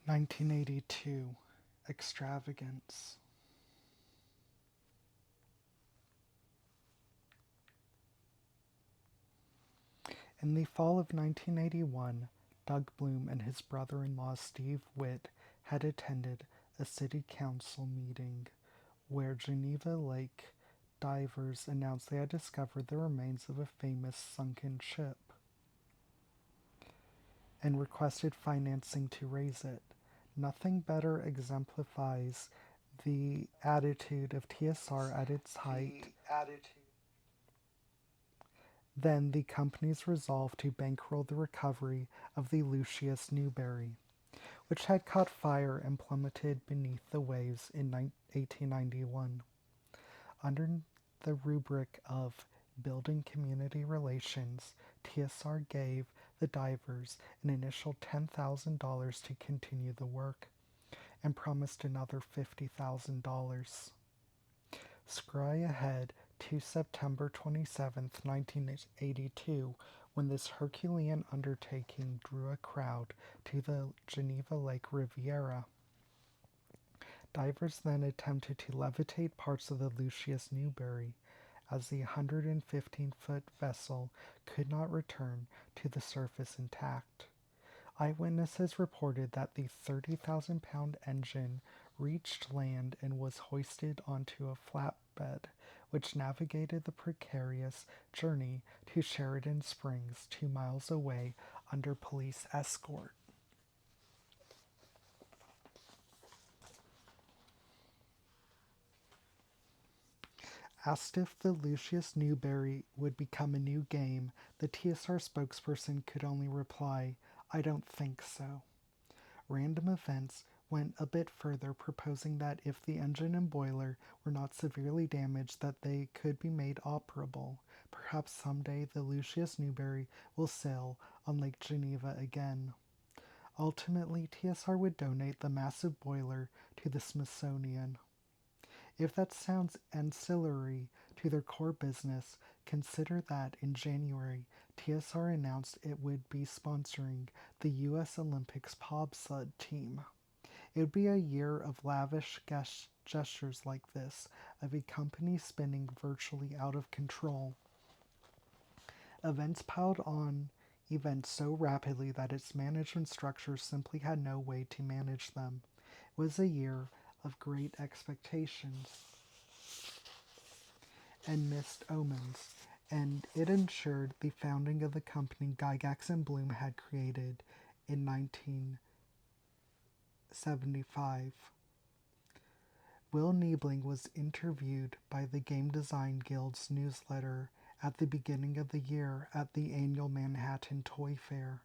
1982, Extravagance. In the fall of 1981, Doug Bloom and his brother-in-law Steve Witt had attended a city council meeting where Geneva Lake divers announced they had discovered the remains of a famous sunken ship and requested financing to raise it. Nothing better exemplifies the attitude of TSR at its height than the company's resolve to bankroll the recovery of the Lucius Newberry, which had caught fire and plummeted beneath the waves in 1891. Under the rubric of building community relations, TSR gave the divers an initial $10,000 to continue the work and promised another $50,000. Scry ahead to September 27, 1982, when this Herculean undertaking drew a crowd to the Geneva Lake Riviera. Divers then attempted to levitate parts of the Lucius Newberry, as the 115-foot vessel could not return to the surface intact. Eyewitnesses reported that the 30,000-pound engine reached land and was hoisted onto a flatbed, which navigated the precarious journey to Sheridan Springs, 2 miles away, under police escort. Asked if the Lucius Newberry would become a new game, the TSR spokesperson could only reply, "I don't think so." Random Events went a bit further, proposing that if the engine and boiler were not severely damaged, that they could be made operable. Perhaps someday the Lucius Newberry will sail on Lake Geneva again. Ultimately, TSR would donate the massive boiler to the Smithsonian. If that sounds ancillary to their core business, consider that in January, TSR announced it would be sponsoring the U.S. Olympics bobsled team. It would be a year of lavish gestures like this, of a company spinning virtually out of control. Events piled on events so rapidly that its management structure simply had no way to manage them. It was a year of great expectations and missed omens, and it ensured the founding of the company Gygax and Bloom had created in 1975. Will Niebling was interviewed by the Game Design Guild's newsletter at the beginning of the year at the annual Manhattan Toy Fair.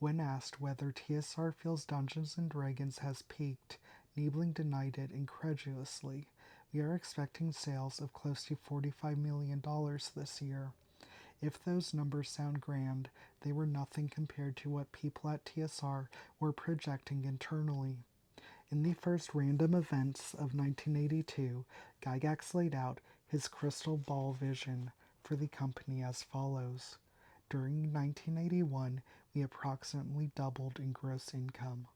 When asked whether TSR feels Dungeons & Dragons has peaked, Niebling denied it incredulously. "We are expecting sales of close to $45 million this year. If those numbers sound grand, they were nothing compared to what people at TSR were projecting internally." In the first Random Events of 1982, Gygax laid out his crystal ball vision for the company as follows. During 1981, we approximately doubled in gross income.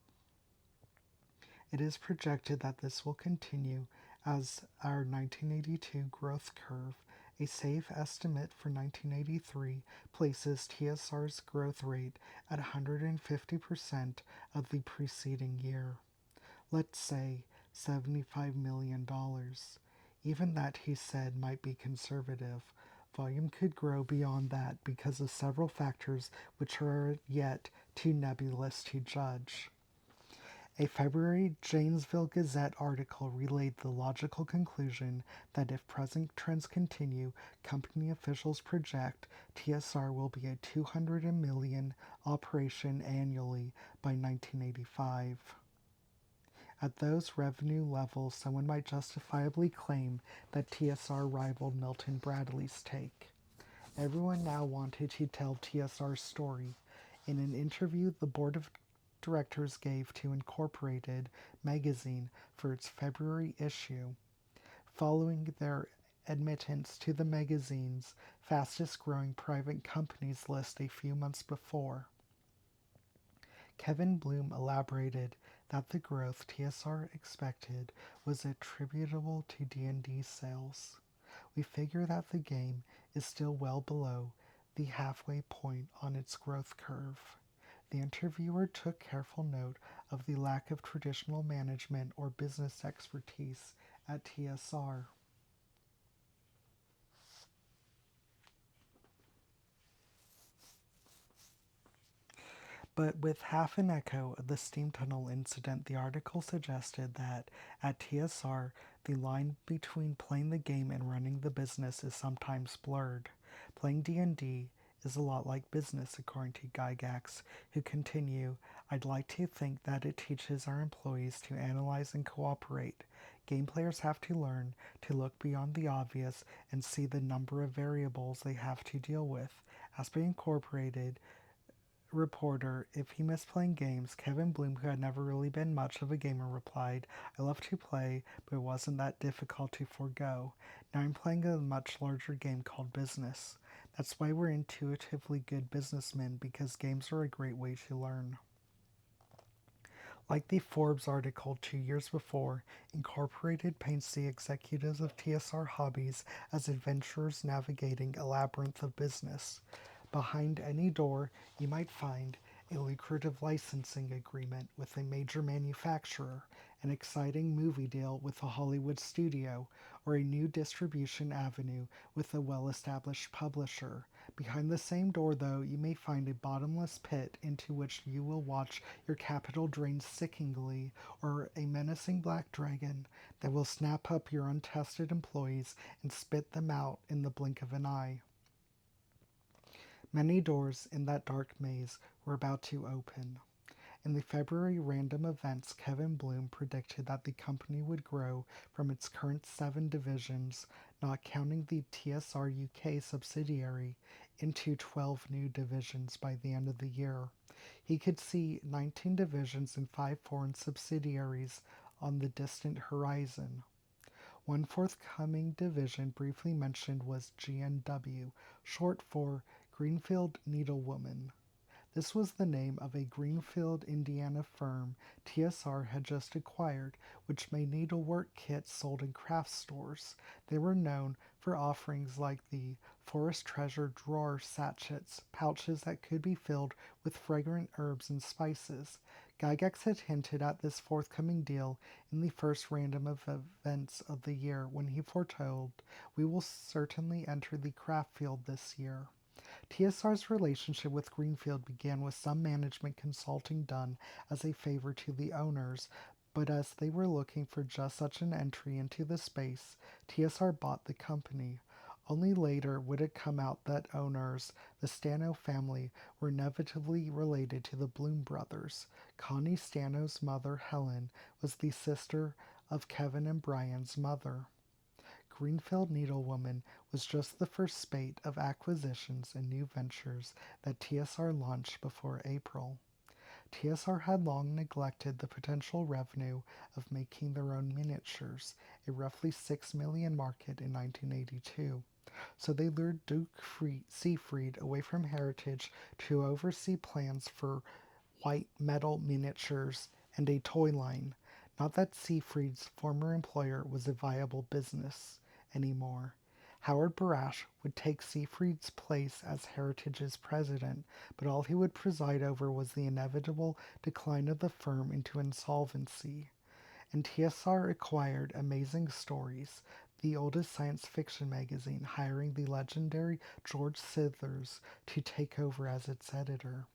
It is projected that this will continue as our 1982 growth curve. A safe estimate for 1983 places TSR's growth rate at 150% of the preceding year. Let's say $75 million. Even that, he said, might be conservative. Volume could grow beyond that because of several factors which are yet too nebulous to judge. A February Janesville Gazette article relayed the logical conclusion that if present trends continue, company officials project TSR will be a $200 million operation annually by 1985. At those revenue levels, someone might justifiably claim that TSR rivaled Milton Bradley's take. Everyone now wanted to tell TSR's story. In an interview the board of directors gave to Incorporated magazine for its February issue, following their admittance to the magazine's fastest-growing private companies list a few months before, Kevin Bloom elaborated that the growth TSR expected was attributable to D&D sales. We figure that the game is still well below the halfway point on its growth curve. The interviewer took careful note of the lack of traditional management or business expertise at TSR. But with half an echo of the steam tunnel incident, the article suggested that at TSR, the line between playing the game and running the business is sometimes blurred. Playing D&D is a lot like business, according to Gygax, who continue, I'd like to think that it teaches our employees to analyze and cooperate. Game players have to learn to look beyond the obvious and see the number of variables they have to deal with. As being incorporated, reporter, if he missed playing games, Kevin Bloom, who had never really been much of a gamer, replied, I love to play, but it wasn't that difficult to forego. Now I'm playing a much larger game called business. That's why we're intuitively good businessmen, because games are a great way to learn. Like the Forbes article 2 years before, Incorporated paints the executives of TSR Hobbies as adventurers navigating a labyrinth of business. Behind any door, you might find a lucrative licensing agreement with a major manufacturer, an exciting movie deal with a Hollywood studio, or a new distribution avenue with a well-established publisher. Behind the same door, though, you may find a bottomless pit into which you will watch your capital drain sickeningly, or a menacing black dragon that will snap up your untested employees and spit them out in the blink of an eye. Many doors in that dark maze were about to open. In the February random events, Kevin Bloom predicted that the company would grow from its current 7 divisions, not counting the TSR UK subsidiary, into 12 new divisions by the end of the year. He could see 19 divisions and 5 foreign subsidiaries on the distant horizon. One forthcoming division briefly mentioned was GNW, short for Greenfield Needlewoman. This was the name of a Greenfield, Indiana firm TSR had just acquired, which made needlework kits sold in craft stores. They were known for offerings like the Forest Treasure drawer sachets, pouches that could be filled with fragrant herbs and spices. Gygax had hinted at this forthcoming deal in the first random of events of the year when he foretold, we will certainly enter the craft field this year. TSR's relationship with Greenfield began with some management consulting done as a favor to the owners, but as they were looking for just such an entry into the space, TSR bought the company. Only later would it come out that owners, the Stano family, were inevitably related to the Bloom brothers. Connie Stano's mother, Helen, was the sister of Kevin and Brian's mother. Greenfield Needlewoman was just the first spate of acquisitions and new ventures that TSR launched before April. TSR had long neglected the potential revenue of making their own miniatures, a roughly $6 million market in 1982. So they lured Duke Seafried away from Heritage to oversee plans for white metal miniatures and a toy line. Not that Seafried's former employer was a viable business anymore. Howard Barash would take Seafried's place as Heritage's president, but all he would preside over was the inevitable decline of the firm into insolvency. And TSR acquired Amazing Stories, the oldest science fiction magazine, hiring the legendary George Sithers to take over as its editor.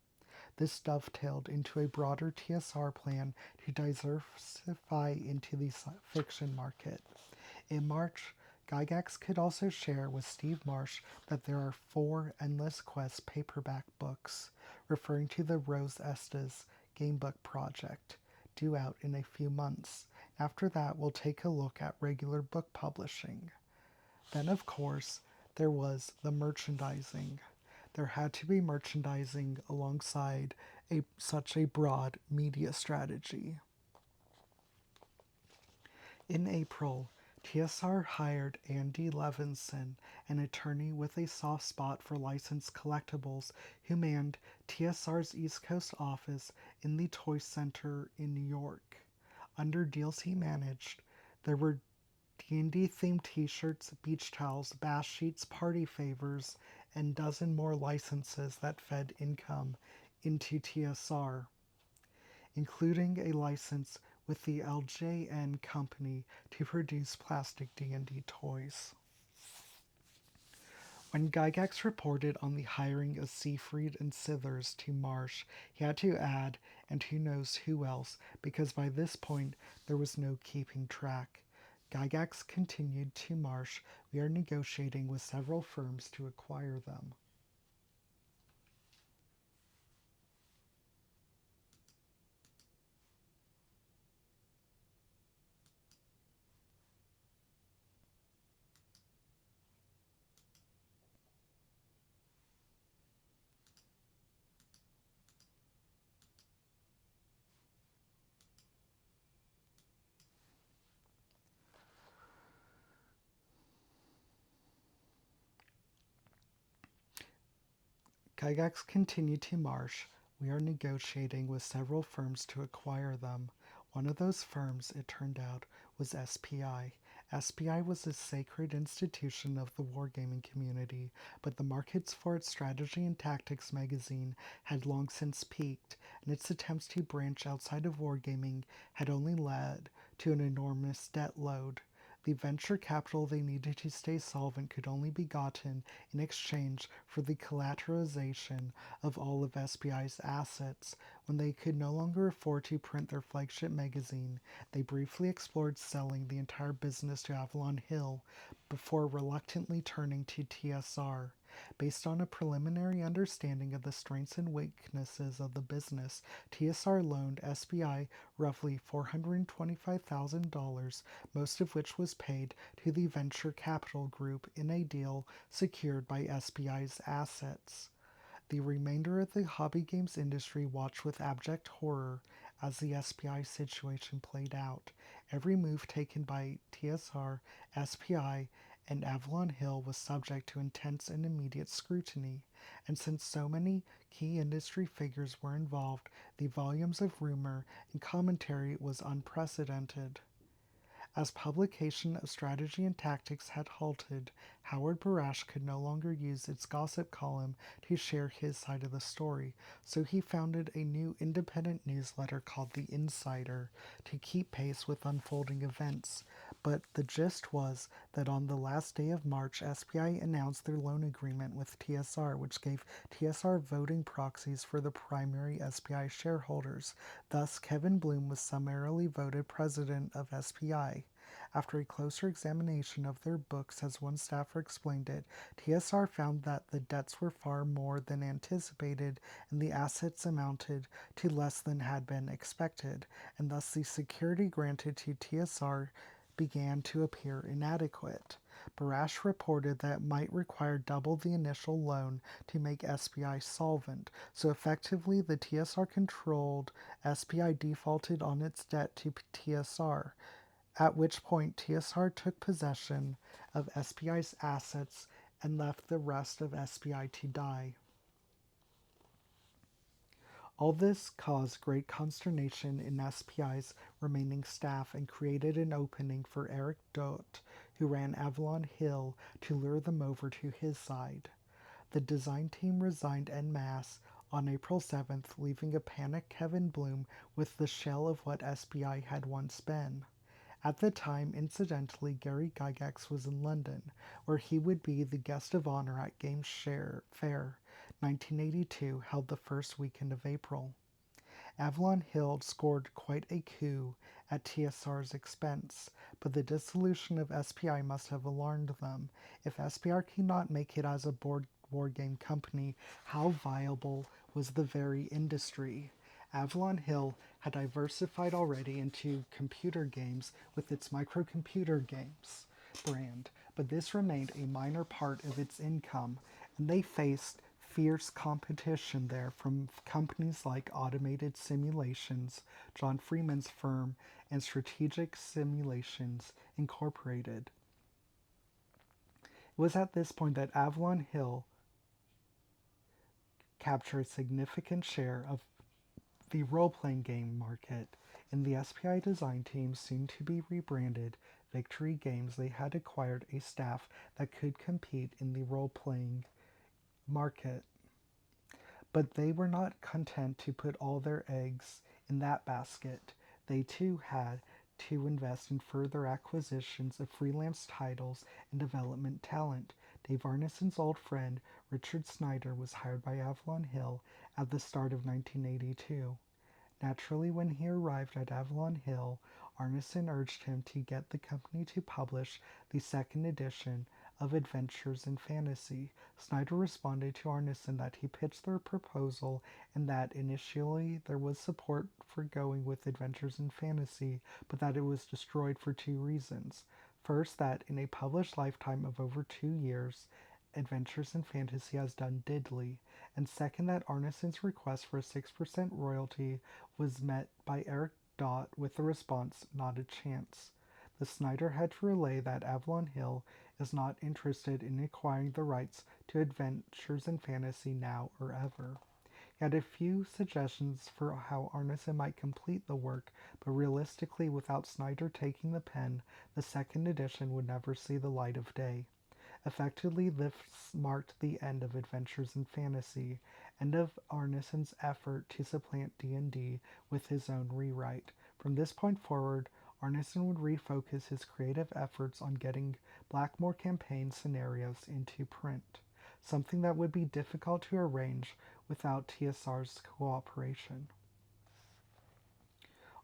This dovetailed into a broader TSR plan to diversify into the fiction market. In March, Gygax could also share with Steve Marsh that there are 4 Endless Quest paperback books, referring to the Rose Estes gamebook project, due out in a few months. After that, we'll take a look at regular book publishing. Then, of course, there was the merchandising. There had to be merchandising alongside such a broad media strategy. In April, TSR hired Andy Levinson, an attorney with a soft spot for licensed collectibles, who manned TSR's East Coast office in the Toy Center in New York. Under deals he managed, there were D&D themed t-shirts, beach towels, bash sheets, party favors, and dozen more licenses that fed income into TSR, including a license with the LJN Company to produce plastic D&D toys. When Gygax reported on the hiring of Seafried and Sithers to Marsh, he had to add, and who knows who else, because by this point there was no keeping track. Gygax continued to Marsh, we are negotiating with several firms to acquire them. Gygax continued to Marsh, we are negotiating with several firms to acquire them. One of those firms, it turned out, was SPI. SPI was a sacred institution of the wargaming community, but the markets for its strategy and tactics magazine had long since peaked, and its attempts to branch outside of wargaming had only led to an enormous debt load. The venture capital they needed to stay solvent could only be gotten in exchange for the collateralization of all of SPI's assets. When they could no longer afford to print their flagship magazine, they briefly explored selling the entire business to Avalon Hill before reluctantly turning to TSR. Based on a preliminary understanding of the strengths and weaknesses of the business, TSR loaned SBI roughly $425,000, most of which was paid to the venture capital group in a deal secured by SBI's assets. The remainder of the hobby games industry watched with abject horror as the SPI situation played out. Every move taken by TSR, SPI, and Avalon Hill was subject to intense and immediate scrutiny, and since so many key industry figures were involved, the volumes of rumor and commentary was unprecedented. As publication of Strategy and Tactics had halted, Howard Barash could no longer use its gossip column to share his side of the story, so he founded a new independent newsletter called The Insider to keep pace with unfolding events. But the gist was that on the last day of March, SPI announced their loan agreement with TSR, which gave TSR voting proxies for the primary SPI shareholders. Thus, Kevin Bloom was summarily voted president of SPI. After a closer examination of their books, as one staffer explained it, TSR found that the debts were far more than anticipated and the assets amounted to less than had been expected, and thus the security granted to TSR began to appear inadequate. Barash reported that it might require double the initial loan to make SPI solvent, so effectively the TSR controlled SPI defaulted on its debt to TSR, at which point TSR took possession of SPI's assets and left the rest of SPI to die. All this caused great consternation in SPI's remaining staff and created an opening for Eric Dodt, who ran Avalon Hill, to lure them over to his side. The design team resigned en masse on April 7th, leaving a panicked Kevin Bloom with the shell of what SPI had once been. At the time, incidentally, Gary Gygax was in London, where he would be the guest of honor at Games Fair 1982, held the first weekend of April. Avalon Hill scored quite a coup at TSR's expense, but the dissolution of SPI must have alarmed them. If SPI could not make it as a board game company, how viable was the very industry? Avalon Hill had diversified already into computer games with its microcomputer games brand, but this remained a minor part of its income, and they faced fierce competition there from companies like Automated Simulations, John Freeman's firm, and Strategic Simulations Incorporated. It was at this point that Avalon Hill captured a significant share of the role-playing game market. In the SPI design team, soon to be rebranded Victory Games, they had acquired a staff that could compete in the role-playing market. But they were not content to put all their eggs in that basket. They too had to invest in further acquisitions of freelance titles and development talent. Dave Arneson's old friend Richard Snyder was hired by Avalon Hill at the start of 1982. Naturally, when he arrived at Avalon Hill, Arneson urged him to get the company to publish the second edition of Adventures in Fantasy. Snyder responded to Arneson that he pitched their proposal and that initially there was support for going with Adventures in Fantasy, but that it was destroyed for two reasons. First, that in a published lifetime of over 2 years, Adventures in Fantasy has done diddly, and second, that Arneson's request for a 6% royalty was met by Eric Dott with the response, "Not a chance." The Snyder had to relay that Avalon Hill is not interested in acquiring the rights to Adventures in Fantasy now or ever. He had a few suggestions for how Arneson might complete the work, but realistically, without Snyder taking the pen, the second edition would never see the light of day. Effectively, this marked the end of Adventures in Fantasy, and of Arneson's effort to supplant D&D with his own rewrite. From this point forward, Arneson would refocus his creative efforts on getting Blackmore campaign scenarios into print, something that would be difficult to arrange without TSR's cooperation.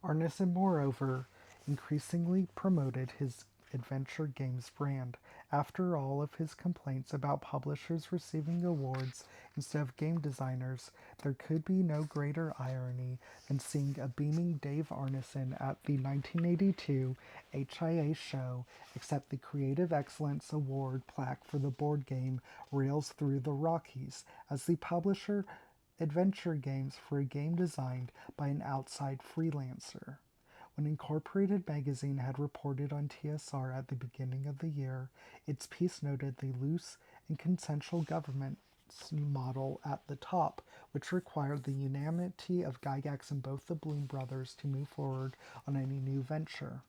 Arneson, moreover, increasingly promoted his adventure games brand. After all of his complaints about publishers receiving awards instead of game designers, there could be no greater irony than seeing a beaming Dave Arneson at the 1982 HIA show accept the Creative Excellence Award plaque for the board game Rails Through the Rockies as the publisher adventure games for a game designed by an outside freelancer. When Incorporated magazine had reported on TSR at the beginning of the year, its piece noted the loose and consensual governance model at the top, which required the unanimity of Gygax and both the Bloom brothers to move forward on any new venture.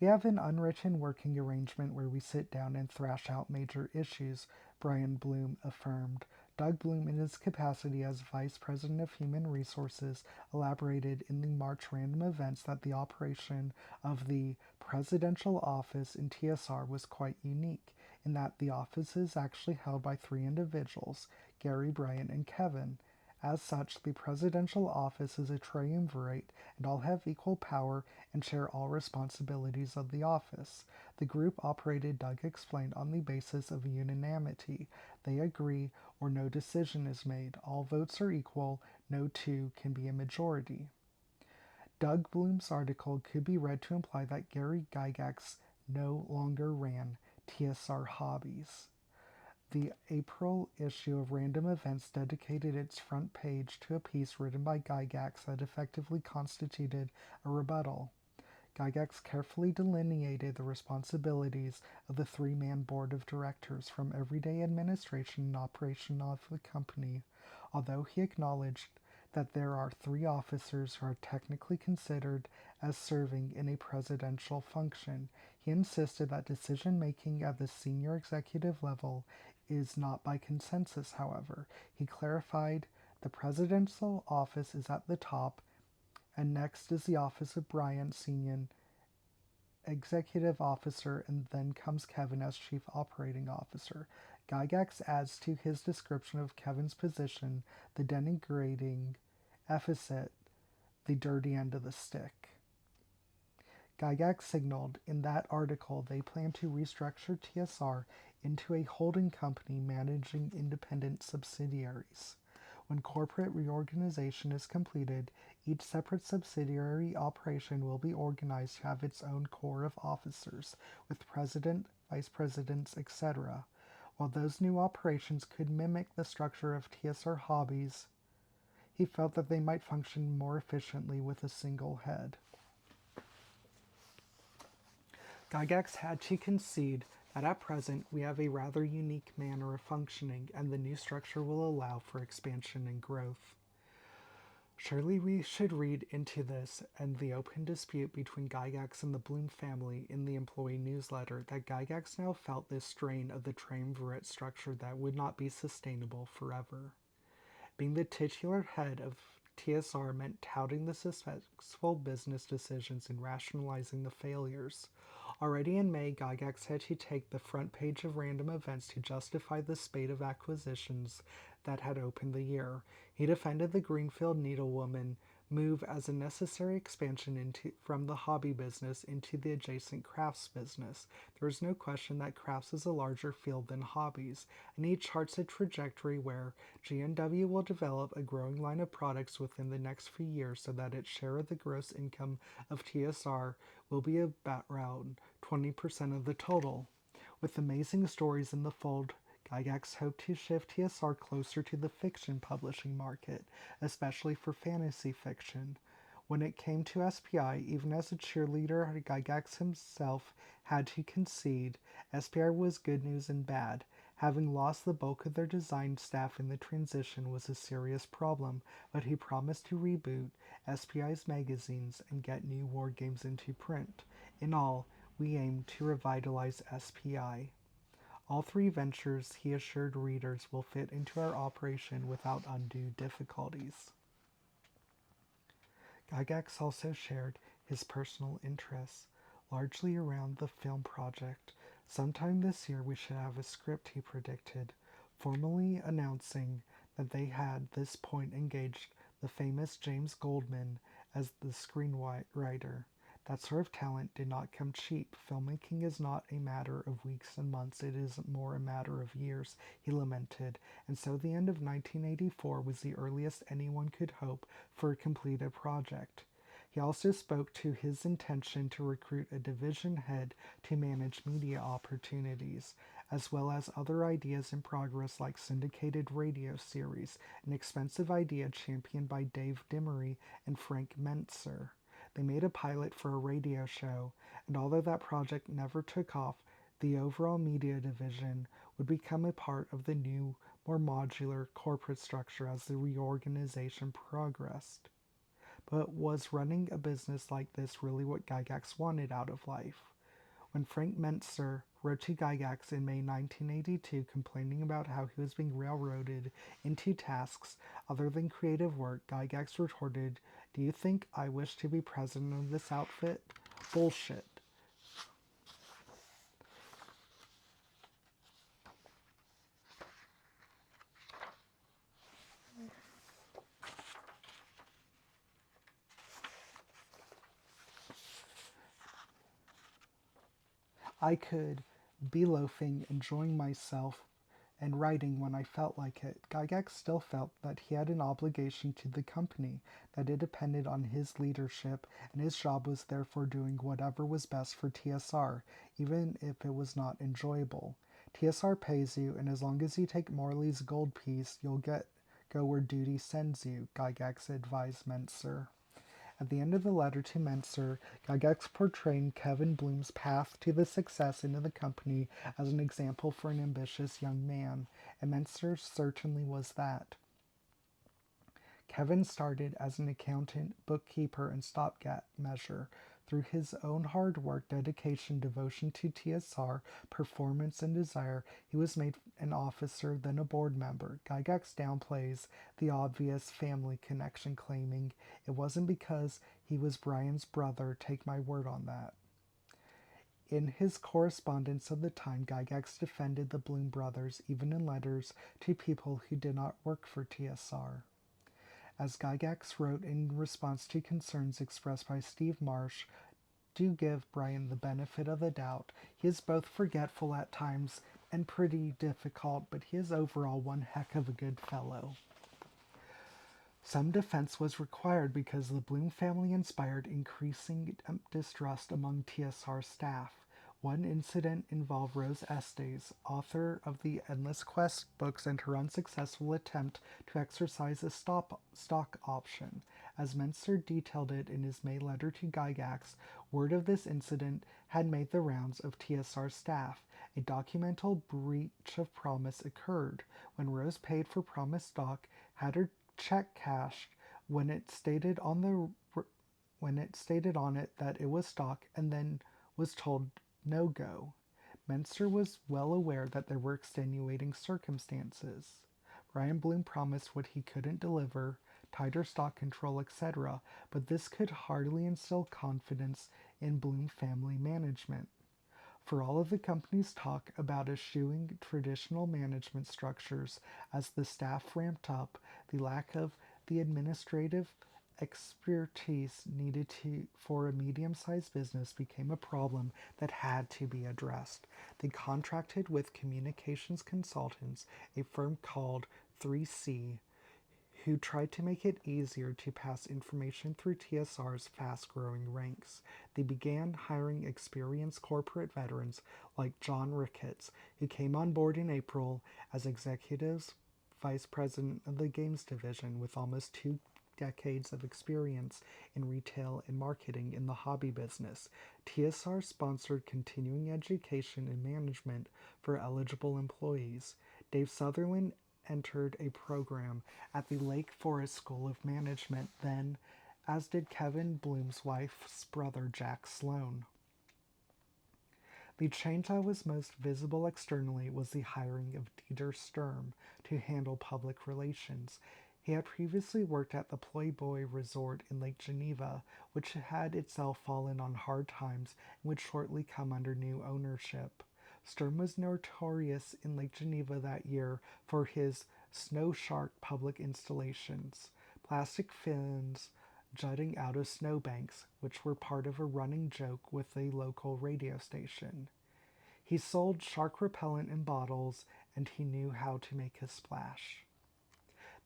"We have an unwritten working arrangement where we sit down and thrash out major issues," Brian Bloom affirmed. Doug Bloom, in his capacity as Vice President of Human Resources, elaborated in the March random events that the operation of the presidential office in TSR was quite unique, in that the office is actually held by three individuals, Gary, Brian, and Kevin. As such, the presidential office is a triumvirate, and all have equal power and share all responsibilities of the office. The group operated, Doug explained, on the basis of unanimity. They agree or no decision is made. All votes are equal. No two can be a majority. Doug Bloom's article could be read to imply that Gary Gygax no longer ran TSR Hobbies. The April issue of Random Events dedicated its front page to a piece written by Gygax that effectively constituted a rebuttal. Gygax carefully delineated the responsibilities of the three-man board of directors from everyday administration and operation of the company. Although he acknowledged that there are three officers who are technically considered as serving in a presidential function, he insisted that decision-making at the senior executive level is not by consensus, however. He clarified the presidential office is at the top, and next is the office of Brian, senior executive officer, and then comes Kevin as chief operating officer. Gygax adds to his description of Kevin's position the denigrating epithet, the dirty end of the stick. Gygax signaled in that article they plan to restructure TSR into a holding company managing independent subsidiaries. When corporate reorganization is completed, each separate subsidiary operation will be organized to have its own core of officers, with president, vice presidents, etc. While those new operations could mimic the structure of TSR Hobbies, he felt that they might function more efficiently with a single head. Gygax had to concede that at present we have a rather unique manner of functioning, and the new structure will allow for expansion and growth. Surely we should read into this and the open dispute between Gygax and the Bloom family in the employee newsletter that Gygax now felt this strain of the triumvirate structure that would not be sustainable forever. Being the titular head of TSR meant touting the successful business decisions and rationalizing the failures. Already in May, Gygax had to take the front page of Random Events to justify the spate of acquisitions that had opened the year. He defended the Greenfield Needlewoman move as a necessary expansion from the hobby business into the adjacent crafts business. There is no question that crafts is a larger field than hobbies, and he charts a trajectory where G&W will develop a growing line of products within the next few years so that its share of the gross income of TSR will be about around 20% of the total. With amazing stories in the fold, Gygax hoped to shift TSR closer to the fiction publishing market, especially for fantasy fiction. When it came to SPI, even as a cheerleader, Gygax himself had to concede SPI was good news and bad. Having lost the bulk of their design staff in the transition was a serious problem, but he promised to reboot SPI's magazines and get new war games into print. In all, we aim to revitalize SPI. All three ventures, he assured readers, will fit into our operation without undue difficulties. Gygax also shared his personal interests, largely around the film project. Sometime this year we should have a script, he predicted, formally announcing that they had at this point engaged the famous James Goldman as the screenwriter. That sort of talent did not come cheap. Filmmaking is not a matter of weeks and months, it is more a matter of years, he lamented, and so the end of 1984 was the earliest anyone could hope for a completed project. He also spoke to his intention to recruit a division head to manage media opportunities, as well as other ideas in progress like syndicated radio series, an expensive idea championed by Dave Dimery and Frank Mentzer. They made a pilot for a radio show, and although that project never took off, the overall media division would become a part of the new, more modular corporate structure as the reorganization progressed. But was running a business like this really what Gygax wanted out of life? When Frank Mentzer wrote to Gygax in May 1982 complaining about how he was being railroaded into tasks other than creative work, Gygax retorted, "Do you think I wish to be president of this outfit? Bullshit." I could be loafing, enjoying myself, and writing when I felt like it. Gygax still felt that he had an obligation to the company, that it depended on his leadership, and his job was therefore doing whatever was best for TSR, even if it was not enjoyable. TSR pays you, and as long as you take Morley's gold piece, you'll go where duty sends you, Gygax advised Mentzer. At the end of the letter to Mentzer, Gygax portrayed Kevin Bloom's path to the success into the company as an example for an ambitious young man, and Mentzer certainly was that. Kevin started as an accountant, bookkeeper, and stopgap measure. Through his own hard work, dedication, devotion to TSR, performance, and desire, he was made an officer, then a board member. Gygax downplays the obvious family connection, claiming it wasn't because he was Brian's brother. Take my word on that. In his correspondence of the time, Gygax defended the Bloom brothers, even in letters to people who did not work for TSR. As Gygax wrote in response to concerns expressed by Steve Marsh, do give Brian the benefit of the doubt. He is both forgetful at times and pretty difficult, but he is overall one heck of a good fellow. Some defense was required because the Bloom family inspired increasing distrust among TSR staff. One incident involved Rose Estes, author of the Endless Quest books, and her unsuccessful attempt to exercise a stock option. As Menster detailed it in his May letter to Gygax, word of this incident had made the rounds of TSR staff. A documental breach of promise occurred when Rose paid for promised stock, had her check cashed when it stated on it that it was stock, and then was told no go. Menster was well aware that there were extenuating circumstances. Brian Bloom promised what he couldn't deliver, tighter stock control, etc., but this could hardly instill confidence in Bloom family management. For all of the company's talk about eschewing traditional management structures as the staff ramped up, the lack of the administrative expertise for a medium-sized business became a problem that had to be addressed. They contracted with communications consultants, a firm called 3C, who tried to make it easier to pass information through TSR's fast-growing ranks. They began hiring experienced corporate veterans like John Ricketts, who came on board in April as executive vice president of the games division with almost 2 decades of experience in retail and marketing in the hobby business. TSR sponsored continuing education and management for eligible employees. Dave Sutherland entered a program at the Lake Forest School of Management then, as did Kevin Bloom's wife's brother, Jack Sloan. The change that was most visible externally was the hiring of Dieter Sturm to handle public relations. He had previously worked at the Playboy Resort in Lake Geneva, which had itself fallen on hard times and would shortly come under new ownership. Sturm was notorious in Lake Geneva that year for his snow shark public installations, plastic fins jutting out of snowbanks, which were part of a running joke with a local radio station. He sold shark repellent in bottles, and he knew how to make a splash.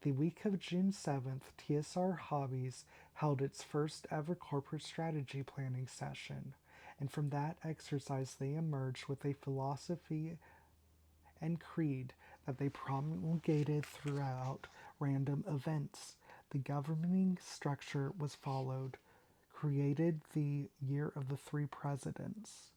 The week of June 7th, TSR Hobbies held its first ever corporate strategy planning session, and from that exercise they emerged with a philosophy and creed that they promulgated throughout random events. The governing structure was followed, created the Year of the Three Presidents.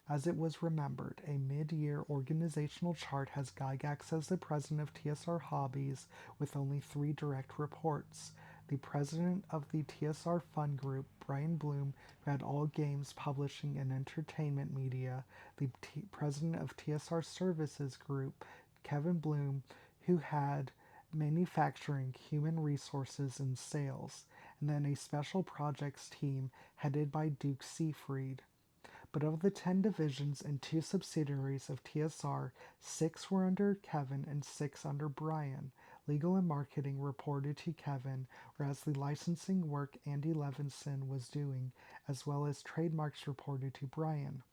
As it was remembered, a mid-year organizational chart has Gygax as the president of TSR Hobbies with only 3 direct reports. The president of the TSR Fun Group, Brian Bloom, who had all games, publishing, and entertainment media. The president of TSR Services Group, Kevin Bloom, who had manufacturing, human resources, and sales. And then a special projects team headed by Duke Seafried. But of the 10 divisions and 2 subsidiaries of TSR, 6 were under Kevin and 6 under Brian. Legal and marketing reported to Kevin, whereas the licensing work Andy Levinson was doing, as well as trademarks, reported to Brian.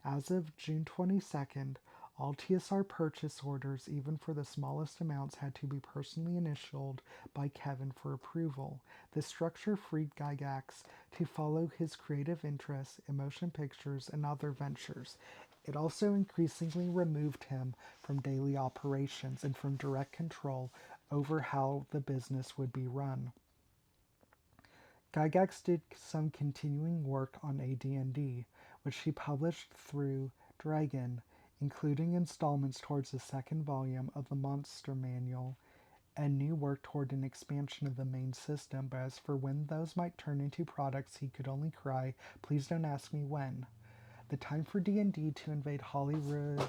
As of June 22nd, all TSR purchase orders, even for the smallest amounts, had to be personally initialed by Kevin for approval. This structure freed Gygax to follow his creative interests in motion pictures and other ventures. It also increasingly removed him from daily operations and from direct control over how the business would be run. Gygax did some continuing work on AD&D, which he published through Dragon, including installments towards the 2nd volume of the Monster Manual, and new work toward an expansion of the main system, but as for when those might turn into products, he could only cry, "Please don't ask me when." The time for D&D to invade Hollywood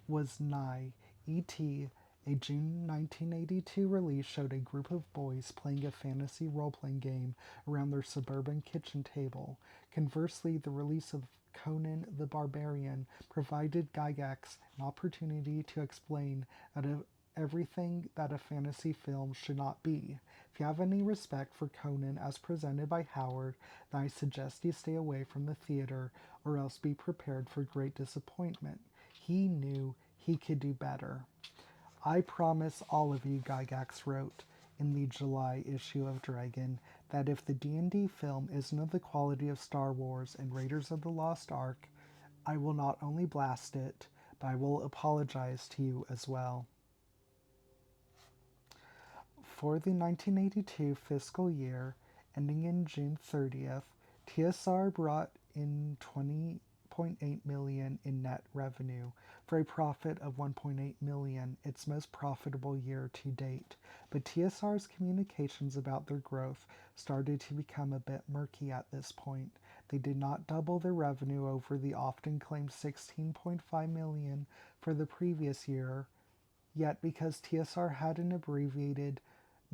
was nigh. E.T., a June 1982 release, showed a group of boys playing a fantasy role-playing game around their suburban kitchen table. Conversely, the release of Conan the Barbarian provided Gygax an opportunity to explain that everything that a fantasy film should not be. If you have any respect for Conan as presented by Howard, then I suggest you stay away from the theater, or else be prepared for great disappointment. He knew he could do better. "I promise all of you," Gygax wrote in the July issue of Dragon, "that if the D&D film isn't of the quality of Star Wars and Raiders of the Lost Ark, I will not only blast it, but I will apologize to you as well. For the 1982 fiscal year, ending in June 30th, TSR brought in 20.8 million in net revenue for a profit of 1.8 million, its most profitable year to date. But TSR's communications about their growth started to become a bit murky at this point. They did not double their revenue over the often claimed 16.5 million for the previous year, yet because TSR had an abbreviated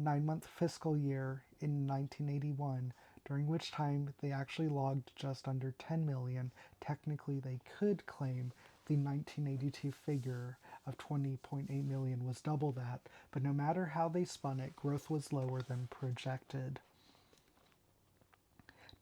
9-month fiscal year in 1981, during which time they actually logged just under 10 million, technically they could claim the 1982 figure of 20.8 million was double that, but no matter how they spun it, growth was lower than projected.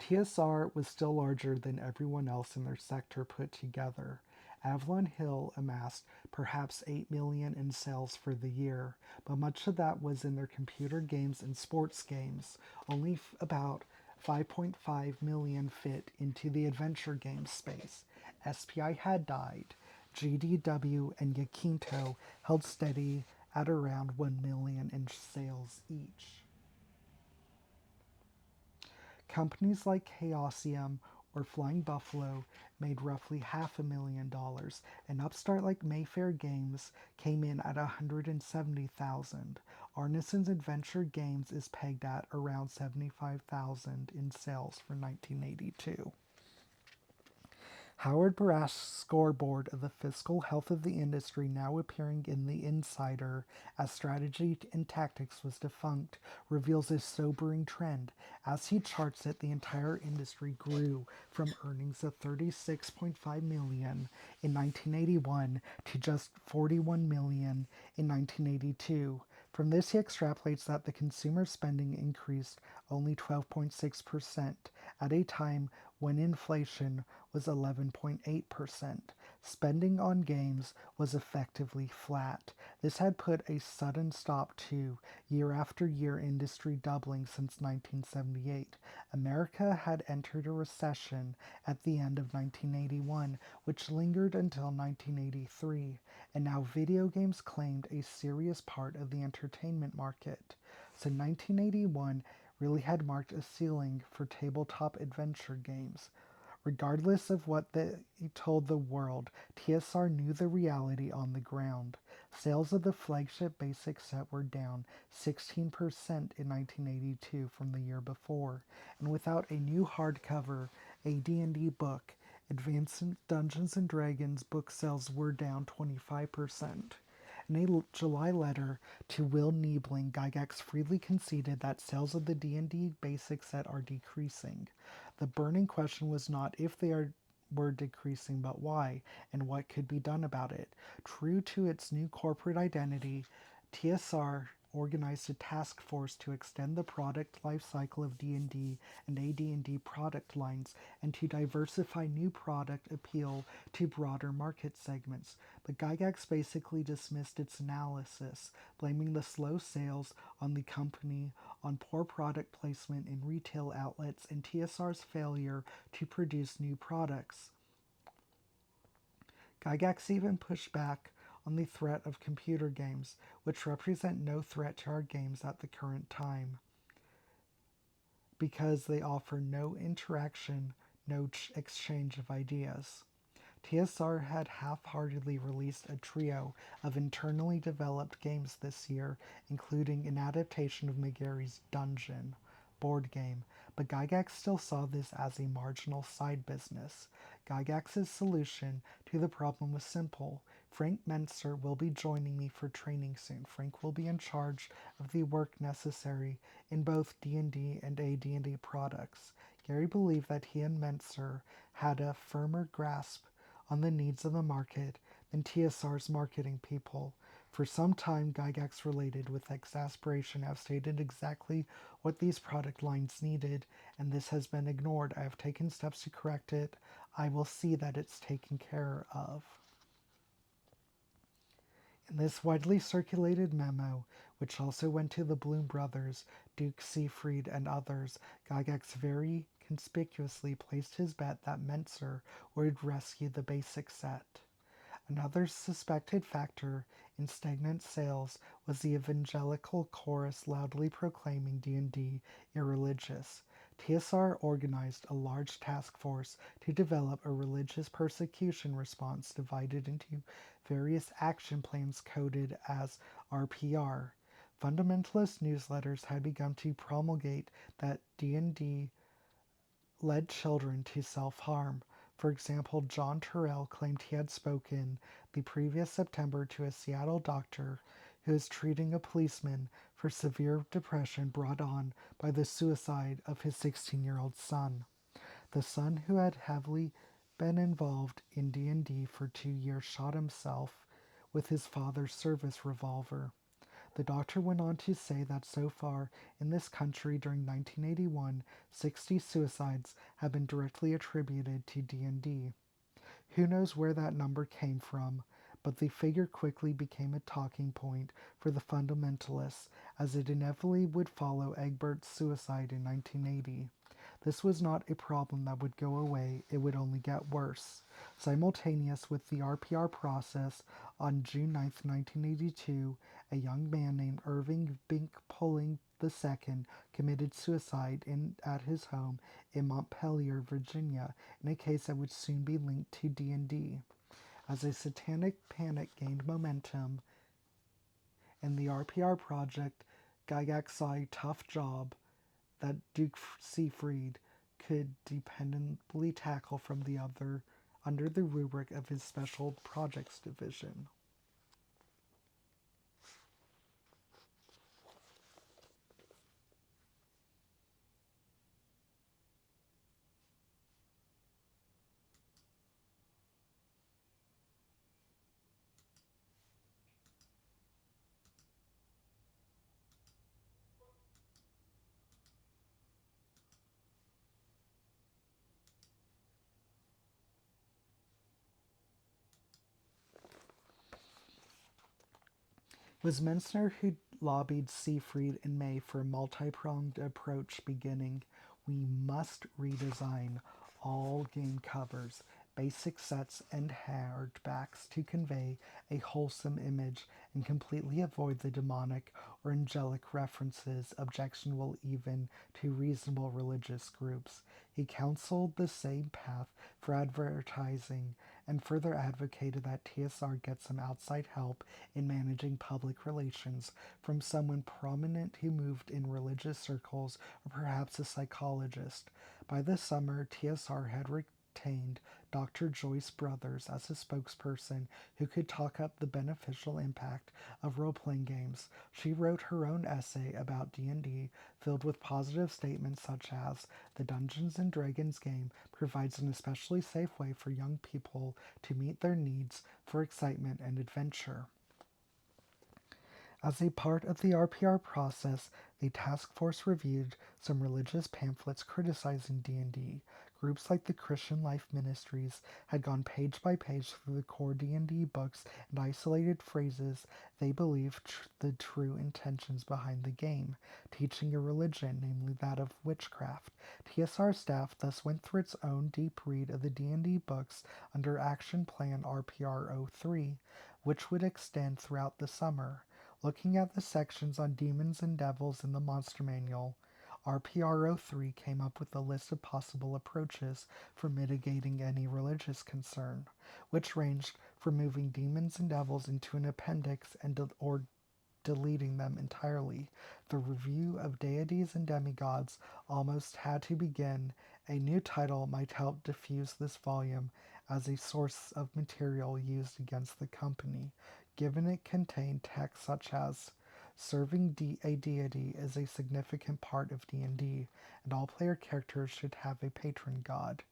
TSR was still larger than everyone else in their sector put together. Avalon Hill amassed perhaps 8 million in sales for the year, but much of that was in their computer games and sports games. Only about 5.5 million fit into the adventure game space. SPI had died. GDW and Yakinto held steady at around 1 million in sales each. Companies like Chaosium or Flying Buffalo made roughly $500,000, and upstart like Mayfair Games came in at $170,000. Arneson's Adventure Games is pegged at around $75,000 in sales for 1982. Howard Barash's scoreboard of the fiscal health of the industry, now appearing in The Insider as Strategy and Tactics was defunct, reveals a sobering trend. As he charts it, the entire industry grew from earnings of $36.5 million in 1981 to just $41 million in 1982. From this, he extrapolates that the consumer spending increased only 12.6% at a time when inflation was 11.8%. Spending on games was effectively flat. This had put a sudden stop to year after year industry doubling since 1978. America had entered a recession at the end of 1981, which lingered until 1983, and now video games claimed a serious part of the entertainment market. So 1981 really had marked a ceiling for tabletop adventure games. Regardless of what they told the world, TSR knew the reality on the ground. Sales of the flagship basic set were down 16% in 1982 from the year before, and without a new hardcover, a D&D book, Advanced Dungeons & Dragons book sales were down 25%. In a July letter to Will Niebling, Gygax freely conceded that sales of the D&D basic set are decreasing. The burning question was not if were decreasing, but why, and what could be done about it. True to its new corporate identity, TSR organized a task force to extend the product life cycle of D&D and AD&D product lines and to diversify new product appeal to broader market segments. But Gygax basically dismissed its analysis, blaming the slow sales on the company on poor product placement in retail outlets and TSR's failure to produce new products. Gygax even pushed back on the threat of computer games, which represent no threat to our games at the current time, because they offer no interaction, no exchange of ideas. TSR had half-heartedly released a trio of internally developed games this year, including an adaptation of McGarry's Dungeon board game, but Gygax still saw this as a marginal side business. Gygax's solution to the problem was simple. Frank Mentzer will be joining me for training soon. Frank will be in charge of the work necessary in both D&D and AD&D products. Gary believed that he and Mentzer had a firmer grasp on the needs of the market than TSR's marketing people. For some time, Gygax related with exasperation. I have stated exactly what these product lines needed, and this has been ignored. I have taken steps to correct it. I will see that it's taken care of. In this widely circulated memo, which also went to the Bloom brothers, Duke Seafried, and others, Gygax very conspicuously placed his bet that Mentzer would rescue the basic set. Another suspected factor in stagnant sales was the evangelical chorus loudly proclaiming D&D irreligious. TSR organized a large task force to develop a religious persecution response divided into various action plans coded as RPR. Fundamentalist newsletters had begun to promulgate that D&D led children to self-harm. For example, John Terrell claimed he had spoken the previous September to a Seattle doctor who was treating a policeman for severe depression brought on by the suicide of his 16-year-old son. The son, who had heavily been involved in D&D for 2 years, shot himself with his father's service revolver. The doctor went on to say that so far in this country during 1981, 60 suicides have been directly attributed to D&D. Who knows where that number came from, but the figure quickly became a talking point for the fundamentalists, as it inevitably would follow Egbert's suicide in 1980. This was not a problem that would go away, it would only get worse. Simultaneous with the RPR process, on June 9, 1982, a young man named Irving Bink Pulling II committed suicide at his home in Montpelier, Virginia, in a case that would soon be linked to D&D. As a satanic panic gained momentum in the RPR project, Gygax saw a tough job that Duke Seafried could dependably tackle from the other under the rubric of his Special Projects Division. It was Metzner who lobbied Seafried in May for a multi-pronged approach beginning, "We must redesign all game covers, basic sets and hardbacks to convey a wholesome image and completely avoid the demonic or angelic references objectionable even to reasonable religious groups." He counseled the same path for advertising and further advocated that TSR get some outside help in managing public relations from someone prominent who moved in religious circles or perhaps a psychologist. By the summer, TSR had retained Dr. Joyce Brothers as a spokesperson who could talk up the beneficial impact of role-playing games. She wrote her own essay about D&D, filled with positive statements such as, "The Dungeons & Dragons game provides an especially safe way for young people to meet their needs for excitement and adventure." As a part of the RPR process, the task force reviewed some religious pamphlets criticizing D&D. Groups like the Christian Life Ministries had gone page by page through the core D&D books and isolated phrases they believed the true intentions behind the game, teaching a religion, namely that of witchcraft. TSR staff thus went through its own deep read of the D&D books under Action Plan RPR-03, which would extend throughout the summer. Looking at the sections on demons and devils in the Monster Manual, RPR-03 came up with a list of possible approaches for mitigating any religious concern, which ranged from moving demons and devils into an appendix or deleting them entirely. The review of deities and demigods almost had to begin. A new title might help diffuse this volume as a source of material used against the company, given it contained texts such as, "Serving a deity is a significant part of D&D, and all player characters should have a patron god."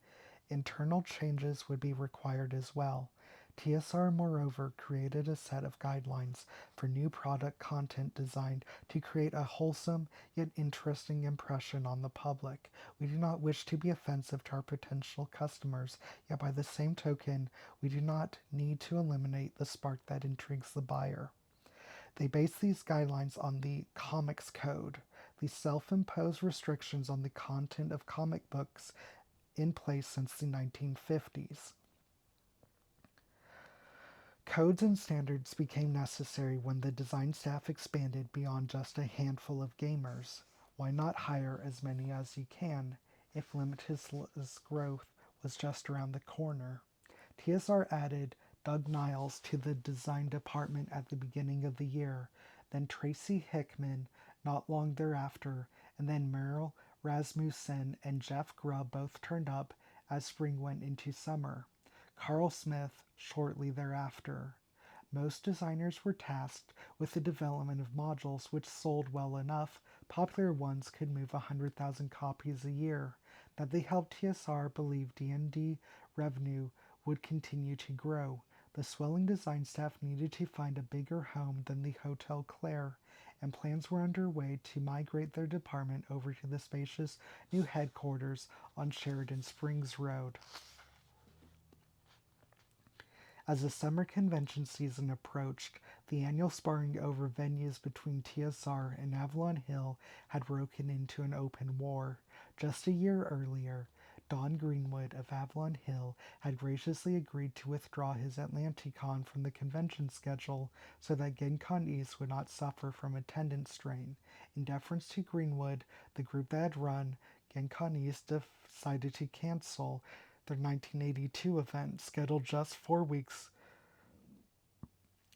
Internal changes would be required as well. TSR, moreover, created a set of guidelines for new product content designed to create a wholesome yet interesting impression on the public. We do not wish to be offensive to our potential customers, yet by the same token, we do not need to eliminate the spark that intrigues the buyer. They based these guidelines on the Comics Code. the self-imposed restrictions on the content of comic books in place since the 1950s. Codes and standards became necessary when the design staff expanded beyond just a handful of gamers. Why not hire as many as you can if limitless growth was just around the corner? TSR added Doug Niles to the design department at the beginning of the year, then Tracy Hickman not long thereafter, and then Meryl Rasmussen and Jeff Grubb both turned up as spring went into summer. Carl Smith shortly thereafter. Most designers were tasked with the development of modules which sold well enough, popular ones could move 100,000 copies a year, that they helped TSR believe D&D revenue would continue to grow. The swelling design staff needed to find a bigger home than the Hotel Claire, and plans were underway to migrate their department over to the spacious new headquarters on Sheridan Springs Road. As the summer convention season approached, the annual sparring over venues between TSR and Avalon Hill had broken into an open war. Just a year earlier, Don Greenwood of Avalon Hill had graciously agreed to withdraw his Atlanticon from the convention schedule so that GenCon East would not suffer from attendance strain. In deference to Greenwood, the group that had run GenCon East decided to cancel their 1982 event, scheduled just 4 weeks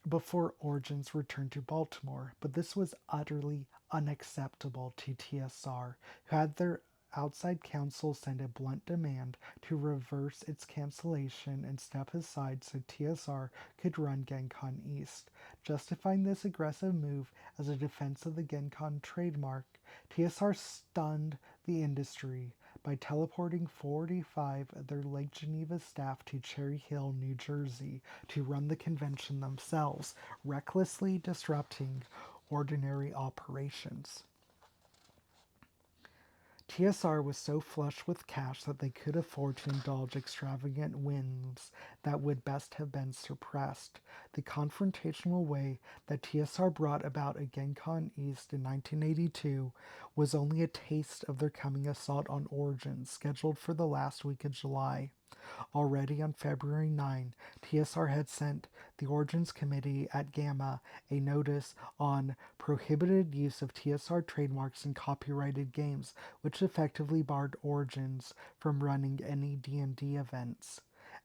before Origins returned to Baltimore, but this was utterly unacceptable to TSR, who had their outside counsel send a blunt demand to reverse its cancellation and step aside so TSR could run GenCon East. Justifying this aggressive move as a defense of the GenCon trademark, TSR stunned the industry by teleporting 45 of their Lake Geneva staff to Cherry Hill, New Jersey to run the convention themselves, recklessly disrupting ordinary operations. TSR was so flush with cash that they could afford to indulge extravagant whims that would best have been suppressed. The confrontational way that TSR brought about a GenCon East in 1982 was only a taste of their coming assault on Origins, scheduled for the last week of July. Already on February 9, TSR had sent the Origins Committee at Gamma a notice on prohibited use of TSR trademarks in copyrighted games, which effectively barred Origins from running any D&D events.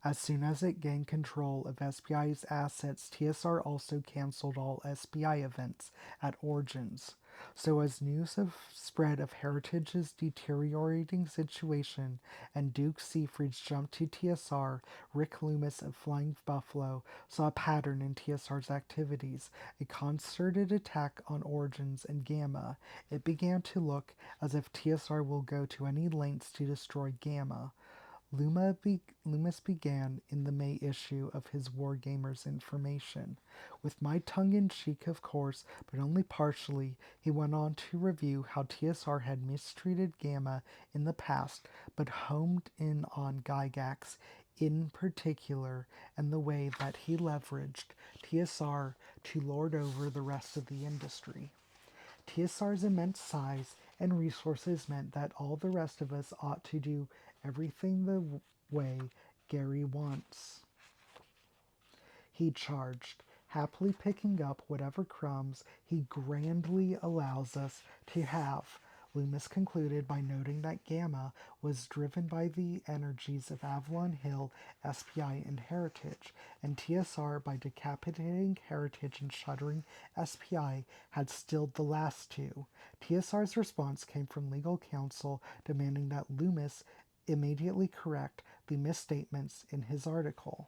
As soon as it gained control of SPI's assets, TSR also canceled all SPI events at Origins. So as news of spread of Heritage's deteriorating situation and Duke Seafried's jump to TSR, Rick Loomis of Flying Buffalo saw a pattern in TSR's activities, a concerted attack on Origins and Gamma. It began to look as if TSR will go to any lengths to destroy Gamma. Loomis began in the May issue of his Wargamers Information. With my tongue-in-cheek, of course, but only partially, he went on to review how TSR had mistreated Gamma in the past, but homed in on Gygax in particular, and the way that he leveraged TSR to lord over the rest of the industry. TSR's immense size and resources meant that all the rest of us ought to do everything the way Gary wants. He charged, happily picking up whatever crumbs he grandly allows us to have. Loomis concluded by noting that Gamma was driven by the energies of Avalon Hill, SPI, and Heritage, and TSR, by decapitating Heritage and shuttering SPI, had stilled the last two. TSR's response came from legal counsel demanding that Loomis immediately correct the misstatements in his article.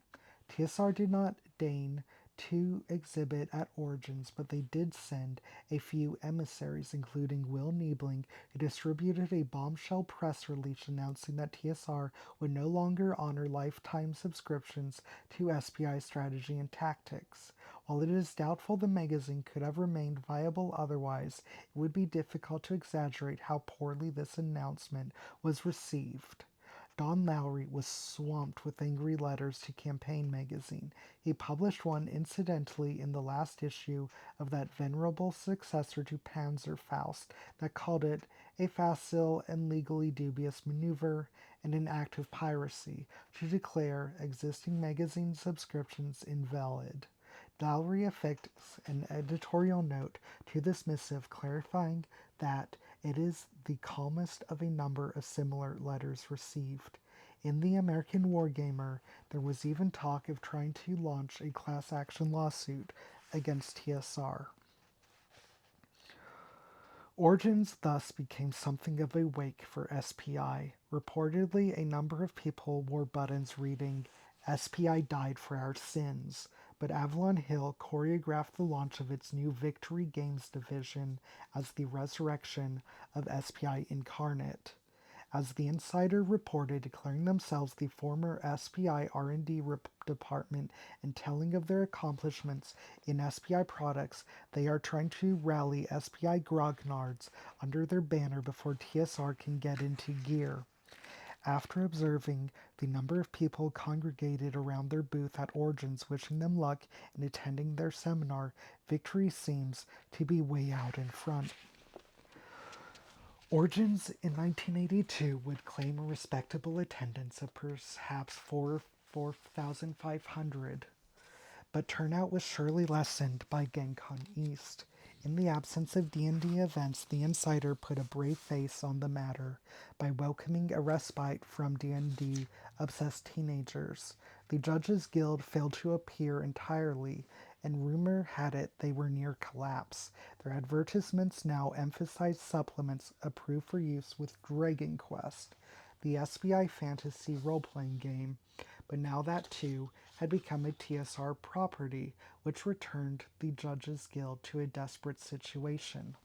TSR did not deign to exhibit at Origins, but they did send a few emissaries, including Will Niebling, who distributed a bombshell press release announcing that TSR would no longer honor lifetime subscriptions to SPI Strategy and Tactics. While it is doubtful the magazine could have remained viable otherwise, it would be difficult to exaggerate how poorly this announcement was received. Don Lowry was swamped with angry letters to Campaign magazine. He published one incidentally in the last issue of that venerable successor to Panzerfaust that called it a facile and legally dubious maneuver and an act of piracy to declare existing magazine subscriptions invalid. Lowry affixed an editorial note to this missive clarifying that it is the calmest of a number of similar letters received. In the American Wargamer, there was even talk of trying to launch a class action lawsuit against TSR. Origins thus became something of a wake for SPI. Reportedly, a number of people wore buttons reading, SPI died for our sins, but Avalon Hill choreographed the launch of its new Victory Games division as the resurrection of SPI Incarnate. As the Insider reported, declaring themselves the former SPI R&D department and telling of their accomplishments in SPI products, they are trying to rally SPI grognards under their banner before TSR can get into gear. After observing the number of people congregated around their booth at Origins wishing them luck and attending their seminar, Victory seems to be way out in front. Origins in 1982 would claim a respectable attendance of perhaps 4,500, but turnout was surely lessened by GenCon East. In the absence of D&D events, the Insider put a brave face on the matter by welcoming a respite from D&D obsessed teenagers. The Judges Guild failed to appear entirely, and rumor had it they were near collapse. Their advertisements now emphasize supplements approved for use with Dragon Quest, the SBI fantasy role-playing game, but now that too had become a TSR property, which returned the Judges Guild to a desperate situation.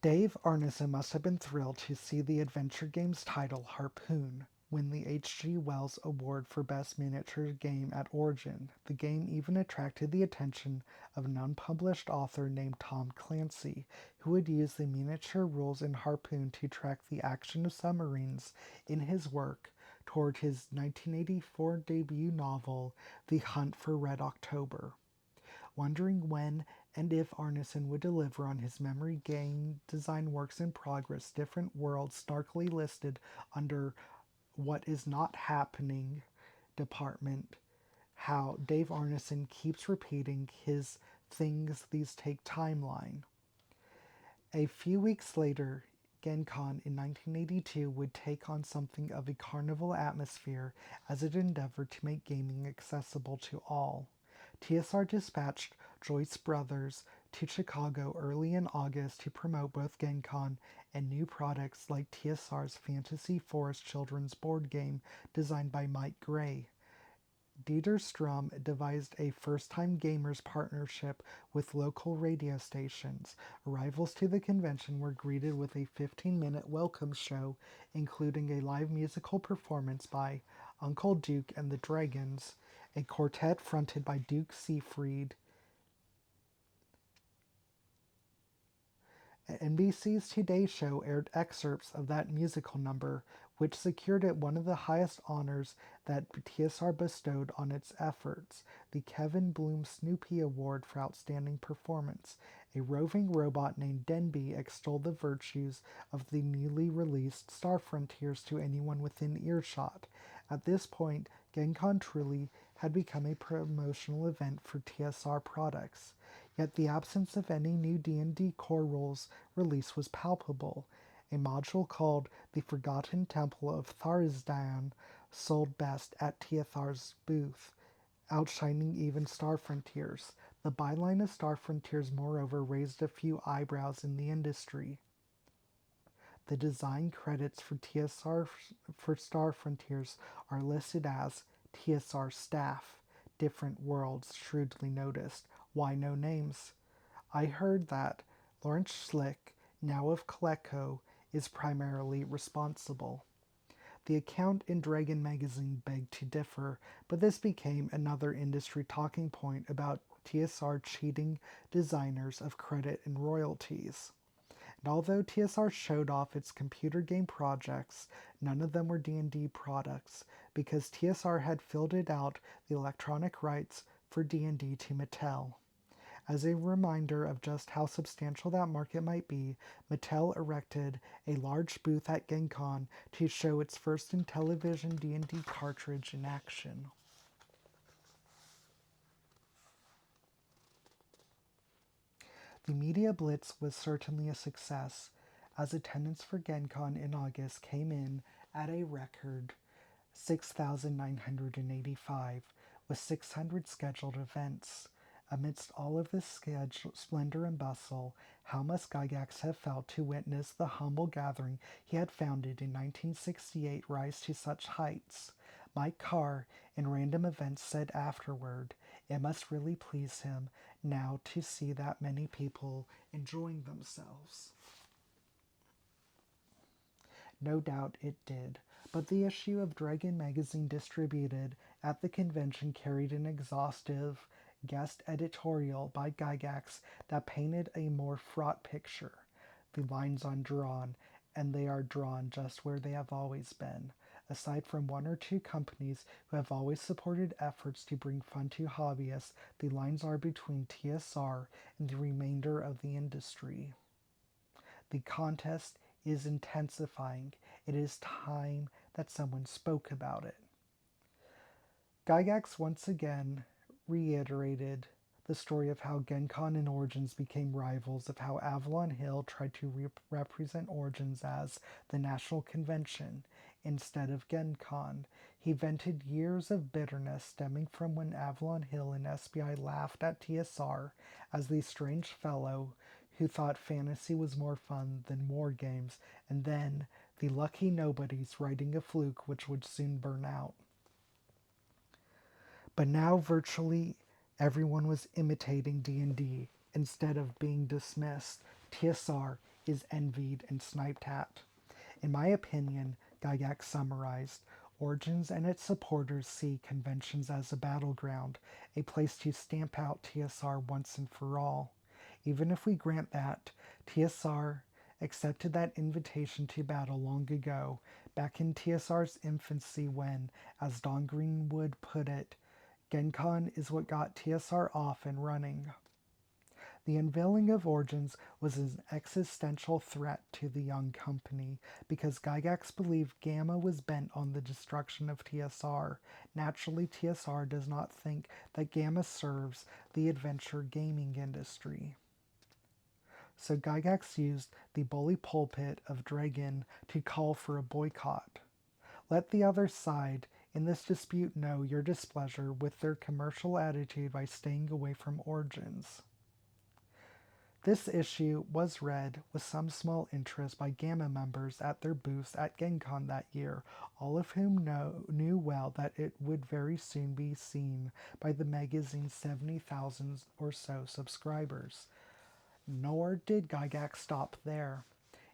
Dave Arneson must have been thrilled to see the adventure game's title, Harpoon, win the H.G. Wells Award for Best Miniature Game at Origin. The game even attracted the attention of an unpublished author named Tom Clancy, who would use the miniature rules in Harpoon to track the action of submarines in his work toward his 1984 debut novel, The Hunt for Red October. Wondering when and if Arneson would deliver on his memory game design works in progress, different worlds snarkily listed under what is not happening department, how Dave Arneson keeps repeating his things these take timeline. A few weeks later, GenCon in 1982 would take on something of a carnival atmosphere as it endeavored to make gaming accessible to all. TSR dispatched Joyce Brothers to Chicago early in August to promote both GenCon and new products like TSR's Fantasy Forest children's board game designed by Mike Gray. Dieter Strum devised a first-time gamers partnership with local radio stations. Arrivals to the convention were greeted with a 15-minute welcome show, including a live musical performance by Uncle Duke and the Dragons, a quartet fronted by Duke Seafried. NBC's Today Show aired excerpts of that musical number, which secured it one of the highest honors that TSR bestowed on its efforts, the Kevin Bloom Snoopy Award for Outstanding Performance. A roving robot named Denby extolled the virtues of the newly released Star Frontiers to anyone within earshot. At this point, GenCon truly had become a promotional event for TSR products. Yet the absence of any new D&D core rules release was palpable. A module called The Forgotten Temple of Tharzdan sold best at TSR's booth, outshining even Star Frontiers. The byline of Star Frontiers, moreover, raised a few eyebrows in the industry. The design credits for TSR for Star Frontiers are listed as TSR staff. Different worlds, shrewdly noticed. Why no names? I heard that Lawrence Schlick, now of Coleco, is primarily responsible. The account in Dragon magazine begged to differ, but this became another industry talking point about TSR cheating designers of credit and royalties. And although TSR showed off its computer game projects, none of them were D&D products because TSR had fielded out the electronic rights for D&D to Mattel. As a reminder of just how substantial that market might be, Mattel erected a large booth at Gen Con to show its first Intellivision D&D cartridge in action. The media blitz was certainly a success, as attendance for Gen Con in August came in at a record 6,985, with 600 scheduled events. Amidst all of this splendor and bustle, how must Gygax have felt to witness the humble gathering he had founded in 1968 rise to such heights? Mike Carr, in Random Events, said afterward, "It must really please him now to see that many people enjoying themselves." No doubt it did, but the issue of Dragon magazine distributed at the convention carried an exhaustive guest editorial by Gygax that painted a more fraught picture. The lines are drawn, and they are drawn just where they have always been. Aside from one or two companies who have always supported efforts to bring fun to hobbyists, the lines are between TSR and the remainder of the industry. The contest is intensifying. It is time that someone spoke about it. Gygax once again reiterated the story of how GenCon and Origins became rivals, of how Avalon Hill tried to represent Origins as the national convention instead of GenCon. He vented years of bitterness stemming from when Avalon Hill and SBI laughed at TSR as the strange fellow who thought fantasy was more fun than war games, and then the lucky nobodies riding a fluke which would soon burn out. But now virtually everyone was imitating D&D instead of being dismissed. TSR is envied and sniped at. In my opinion, Gygax summarized, Origins and its supporters see conventions as a battleground, a place to stamp out TSR once and for all. Even if we grant that, TSR accepted that invitation to battle long ago, back in TSR's infancy when, as Don Greenwood put it, GenCon is what got TSR off and running. The unveiling of Origins was an existential threat to the young company because Gygax believed Gamma was bent on the destruction of TSR. Naturally, TSR does not think that Gamma serves the adventure gaming industry. So Gygax used the bully pulpit of Dragon to call for a boycott. Let the other side in this dispute know your displeasure with their commercial attitude by staying away from Origins. This issue was read with some small interest by Gamma members at their booths at GenCon that year, all of whom knew well that it would very soon be seen by the magazine's 70,000 or so subscribers. Nor did Gygax stop there.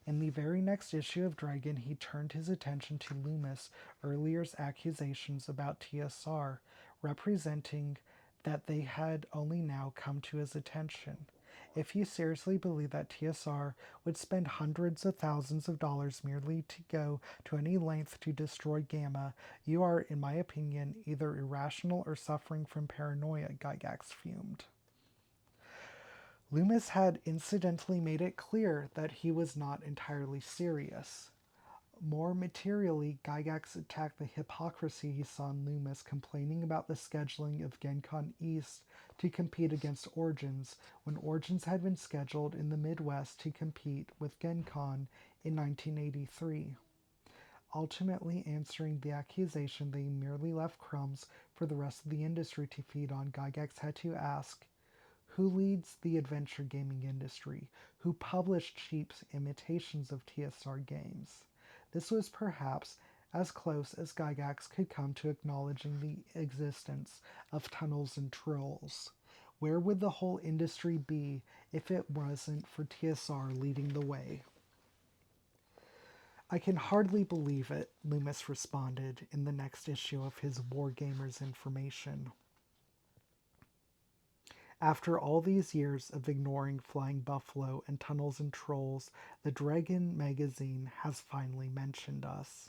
In the very next issue of Dragon, he turned his attention to Loomis' earlier accusations about TSR, representing that they had only now come to his attention. If you seriously believe that TSR would spend hundreds of thousands of dollars merely to go to any length to destroy Gamma, you are, in my opinion, either irrational or suffering from paranoia, Gygax fumed. Loomis had incidentally made it clear that he was not entirely serious. More materially, Gygax attacked the hypocrisy he saw in Loomis complaining about the scheduling of GenCon East to compete against Origins, when Origins had been scheduled in the Midwest to compete with GenCon in 1983. Ultimately answering the accusation they merely left crumbs for the rest of the industry to feed on, Gygax had to ask, who leads the adventure gaming industry? Who published cheap imitations of TSR games? This was perhaps as close as Gygax could come to acknowledging the existence of tunnels and trolls. Where would the whole industry be if it wasn't for TSR leading the way? I can hardly believe it, Loomis responded in the next issue of his Wargamers Information. After all these years of ignoring Flying Buffalo and Tunnels and Trolls, the Dragon magazine has finally mentioned us.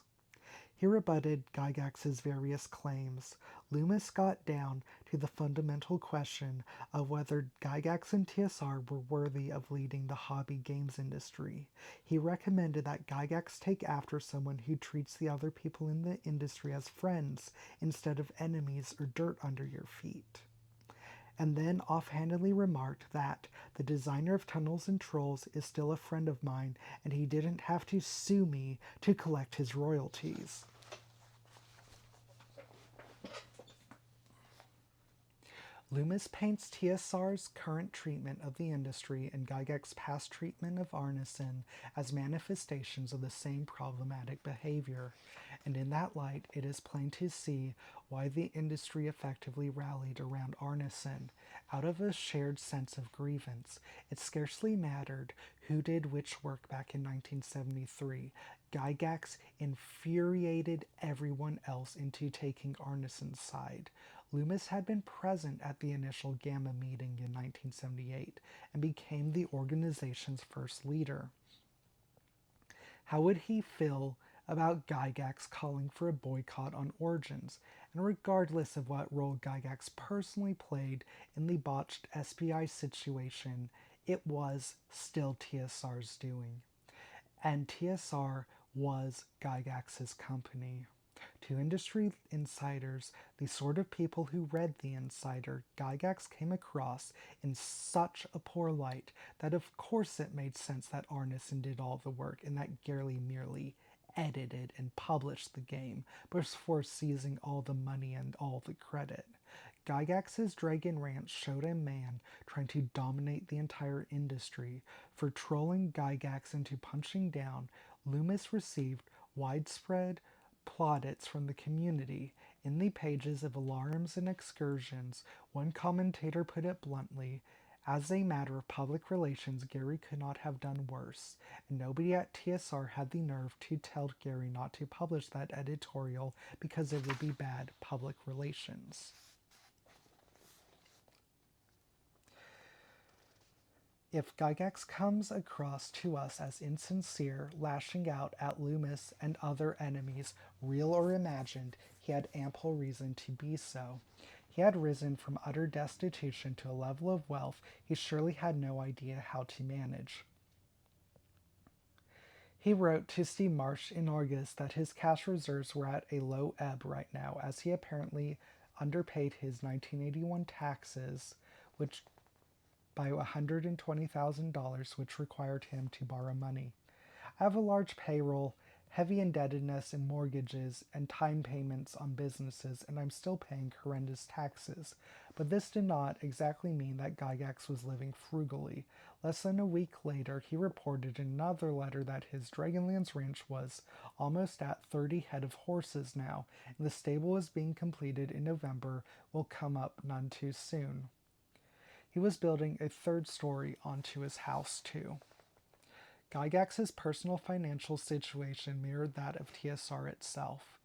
He rebutted Gygax's various claims. Loomis got down to the fundamental question of whether Gygax and TSR were worthy of leading the hobby games industry. He recommended that Gygax take after someone who treats the other people in the industry as friends instead of enemies or dirt under your feet, and then offhandedly remarked that the designer of Tunnels and Trolls is still a friend of mine and he didn't have to sue me to collect his royalties. Loomis paints TSR's current treatment of the industry and Gygax's past treatment of Arneson as manifestations of the same problematic behavior, and in that light it is plain to see why the industry effectively rallied around Arneson. Out of a shared sense of grievance, it scarcely mattered who did which work back in 1973. Gygax infuriated everyone else into taking Arneson's side. Loomis had been present at the initial Gamma meeting in 1978 and became the organization's first leader. How would he feel about Gygax calling for a boycott on Origins? And regardless of what role Gygax personally played in the botched SPI situation, it was still TSR's doing. And TSR was Gygax's company. To industry insiders, the sort of people who read The Insider, Gygax came across in such a poor light that of course it made sense that Arneson did all the work and that Gary merely edited and published the game before seizing all the money and all the credit. Gygax's Dragon Ranch showed a man trying to dominate the entire industry. For trolling Gygax into punching down, Loomis received widespread plaudits from the community. In the pages of Alarms and Excursions, one commentator put it bluntly, as a matter of public relations, Gary could not have done worse, and nobody at TSR had the nerve to tell Gary not to publish that editorial because it would be bad public relations. If Gygax comes across to us as insincere, lashing out at Loomis and other enemies, real or imagined, he had ample reason to be so. He had risen from utter destitution to a level of wealth he surely had no idea how to manage. He wrote to Steve Marsh in August that his cash reserves were at a low ebb right now, as he apparently underpaid his 1981 taxes, which by $120,000, which required him to borrow money. I have a large payroll, heavy indebtedness in mortgages, and time payments on businesses, and I'm still paying horrendous taxes. But this did not exactly mean that Gygax was living frugally. Less than a week later, he reported in another letter that his Dragonlands ranch was almost at 30 head of horses now, and the stable was being completed in November, will come up none too soon. He was building a third story onto his house, too. Gygax's personal financial situation mirrored that of TSR itself.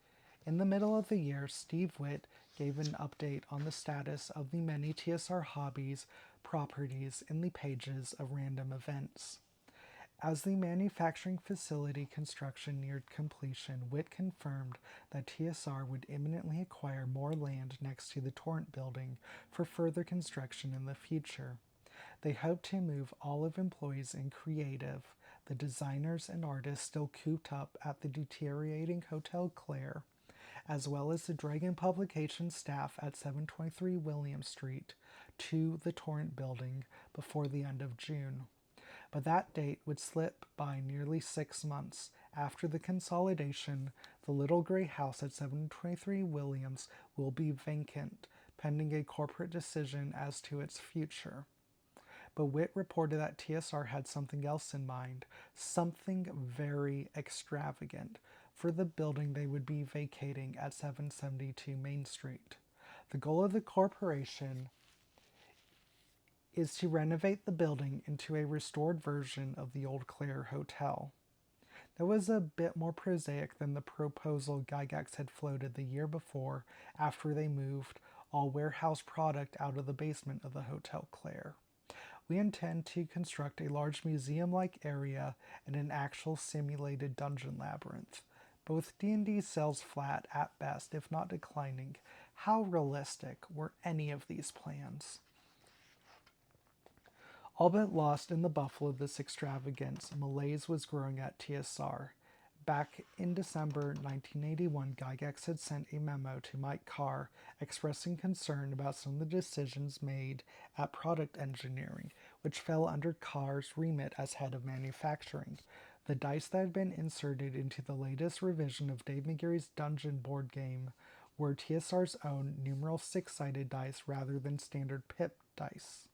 In the middle of the year, Steve Witt gave an update on the status of the many TSR hobbies properties in the pages of random events. As the manufacturing facility construction neared completion, Witt confirmed that TSR would imminently acquire more land next to the Torrent building for further construction in the future. They hoped to move all of employees in creative, the designers and artists still cooped up at the deteriorating Hotel Claire, as well as the Dragon Publications staff at 723 William Street, to the Torrent building before the end of June. But that date would slip by nearly 6 months. After the consolidation, the little gray house at 723 Williams will be vacant, pending a corporate decision as to its future. But Witt reported that TSR had something else in mind, something very extravagant, for the building they would be vacating at 772 Main Street. The goal of the corporation is to renovate the building into a restored version of the old Clare Hotel. That was a bit more prosaic than the proposal Gygax had floated the year before after they moved all warehouse product out of the basement of the Hotel Claire. We intend to construct a large museum-like area and an actual simulated dungeon labyrinth. But with D&D sells flat at best, if not declining, how realistic were any of these plans? All but lost in the buffle of this extravagance, malaise was growing at TSR. Back in December 1981, Gygax had sent a memo to Mike Carr expressing concern about some of the decisions made at product engineering, which fell under Carr's remit as head of manufacturing. The dice that had been inserted into the latest revision of Dave McGarry's Dungeon board game were TSR's own numeral 6-sided dice rather than standard pip dice.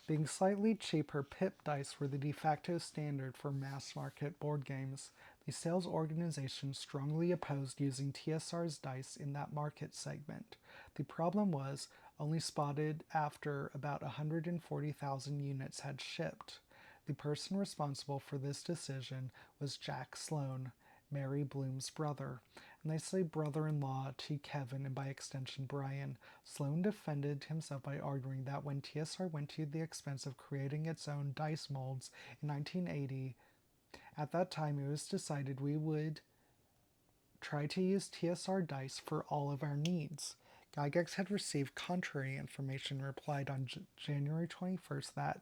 Being slightly cheaper, pip dice were the de facto standard for mass market board games. The sales organization strongly opposed using TSR's dice in that market segment. The problem was only spotted after about 140,000 units had shipped. The person responsible for this decision was Jack Sloan, Mary Bloom's brother, and they say brother-in-law to Kevin and by extension Brian. Sloan defended himself by arguing that when TSR went to the expense of creating its own dice molds in 1980, at that time it was decided we would try to use TSR dice for all of our needs. Gygax had received contrary information and replied on January 21st that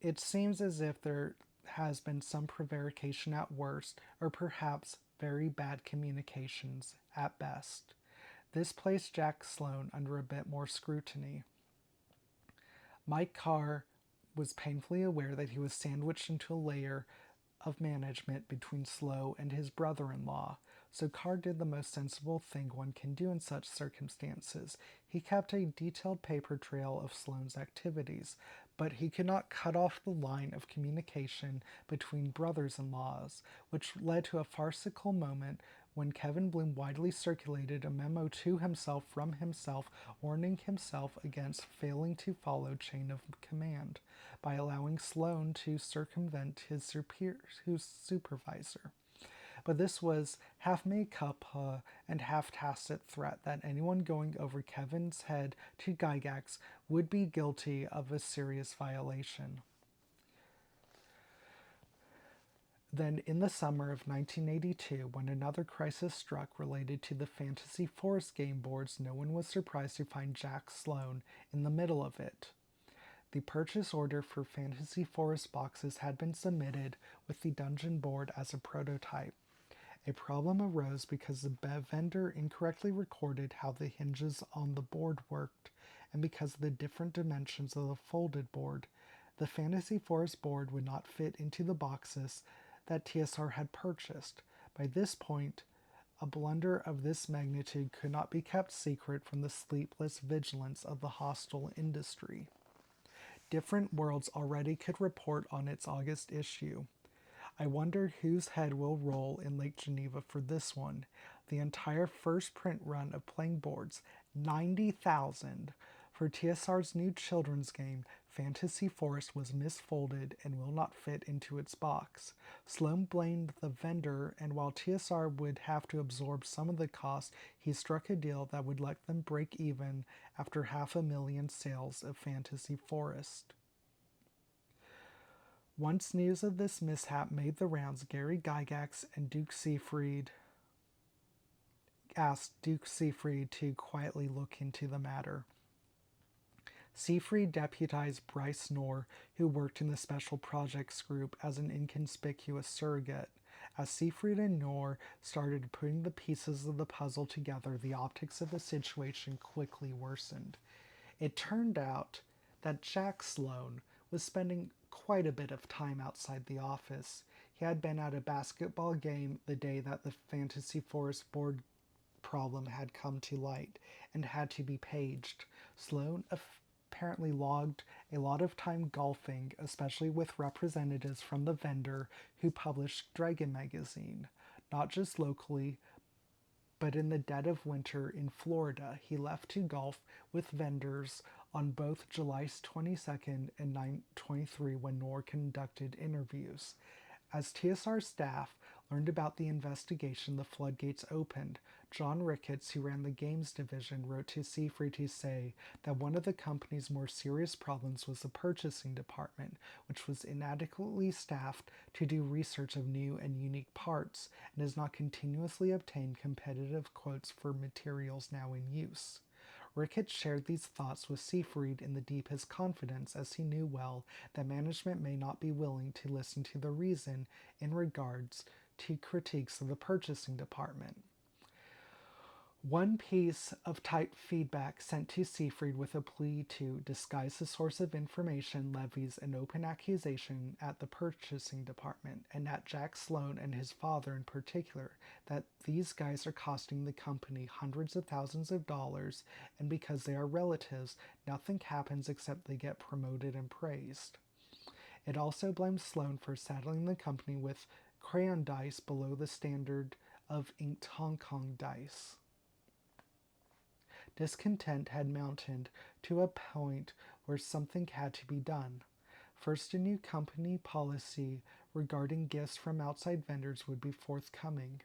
it seems as if there has been some prevarication at worst, or perhaps very bad communications at best. This placed Jack Sloan under a bit more scrutiny. Mike Carr was painfully aware that he was sandwiched into a layer of management between Sloan and his brother-in-law, so Carr did the most sensible thing one can do in such circumstances. He kept a detailed paper trail of Sloan's activities, but he could not cut off the line of communication between brothers-in-laws, which led to a farcical moment when Kevin Bloom widely circulated a memo to himself from himself, warning himself against failing to follow chain of command by allowing Sloan to circumvent his supervisor. But this was half mea culpa and half tacit threat that anyone going over Kevin's head to Gygax would be guilty of a serious violation. Then, in the summer of 1982, when another crisis struck related to the Fantasy Forest game boards, no one was surprised to find Jack Sloan in the middle of it. The purchase order for Fantasy Forest boxes had been submitted with the dungeon board as a prototype. A problem arose because the vendor incorrectly recorded how the hinges on the board worked, and because of the different dimensions of the folded board. The Fantasy Forest board would not fit into the boxes that TSR had purchased. By this point, a blunder of this magnitude could not be kept secret from the sleepless vigilance of the hostile industry. Different Worlds already could report on its August issue. I wonder whose head will roll in Lake Geneva for this one. The entire first print run of playing boards, 90,000, for TSR's new children's game, Fantasy Forest, was misfolded and will not fit into its box. Sloan blamed the vendor, and while TSR would have to absorb some of the cost, he struck a deal that would let them break even after 500,000 sales of Fantasy Forest. Once news of this mishap made the rounds, Gary Gygax and Duke Seafried asked Duke Seafried to quietly look into the matter. Seafried deputized Bryce Knorr, who worked in the Special Projects Group, as an inconspicuous surrogate. As Seafried and Knorr started putting the pieces of the puzzle together, the optics of the situation quickly worsened. It turned out that Jack Sloan was spending quite a bit of time outside the office. He had been at a basketball game the day that the Fantasy Forest board problem had come to light and had to be paged. Sloan apparently logged a lot of time golfing, especially with representatives from the vendor who published Dragon magazine. not just locally, but in the dead of winter in Florida. He left to golf with vendors on both July 22nd and 9/23 when Knorr conducted interviews. As TSR staff learned about the investigation, the floodgates opened. John Ricketts, who ran the games division, wrote to Seafree to say that one of the company's more serious problems was the purchasing department, which was inadequately staffed to do research of new and unique parts and does not continuously obtain competitive quotes for materials now in use. Ricketts shared these thoughts with Seafried in the deepest confidence, as he knew well that management may not be willing to listen to the reason in regards to critiques of the purchasing department. One piece of typed feedback sent to Seafried with a plea to disguise the source of information levies an open accusation at the purchasing department, and at Jack Sloan and his father in particular, that these guys are costing the company hundreds of thousands of dollars, and because they are relatives, nothing happens except they get promoted and praised. It also blamed Sloan for saddling the company with crayon dice below the standard of inked Hong Kong dice. Discontent had mounted to a point where something had to be done. First, a new company policy regarding gifts from outside vendors would be forthcoming.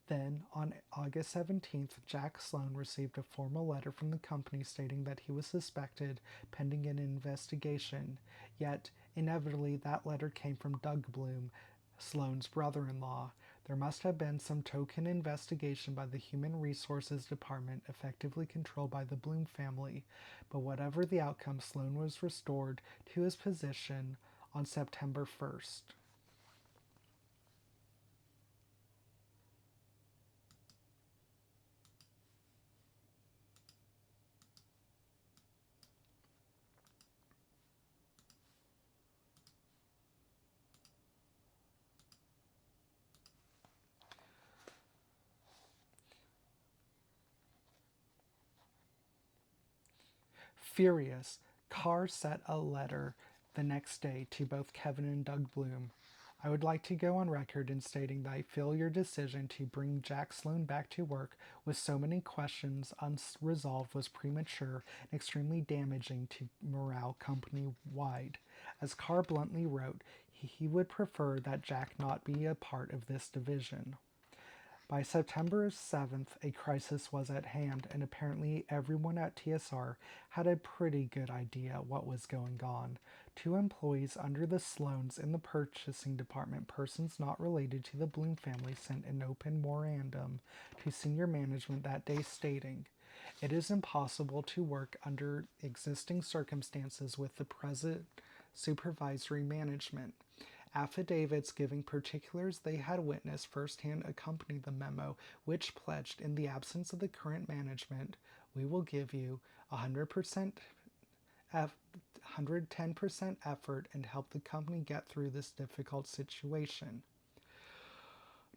Then, on August 17th, Jack Sloan received a formal letter from the company stating that he was suspected pending an investigation. Yet, inevitably, that letter came from Doug Bloom, Sloan's brother-in-law. There must have been some token investigation by the Human Resources Department, effectively controlled by the Bloom family. But whatever the outcome, Sloan was restored to his position on September 1st. Furious, Carr sent a letter the next day to both Kevin and Doug Bloom. I would like to go on record in stating that I feel your decision to bring Jack Sloan back to work with so many questions unresolved was premature and extremely damaging to morale company wide. As Carr bluntly wrote, he would prefer that Jack not be a part of this division. By September 7th, a crisis was at hand, and apparently everyone at TSR had a pretty good idea what was going on. Two employees under the Sloans in the purchasing department, persons not related to the Bloom family, sent an open memorandum to senior management that day stating, "It is impossible to work under existing circumstances with the present supervisory management." Affidavits giving particulars they had witnessed firsthand accompanied the memo, which pledged, in the absence of the current management, we will give you 100%, 110% effort and help the company get through this difficult situation.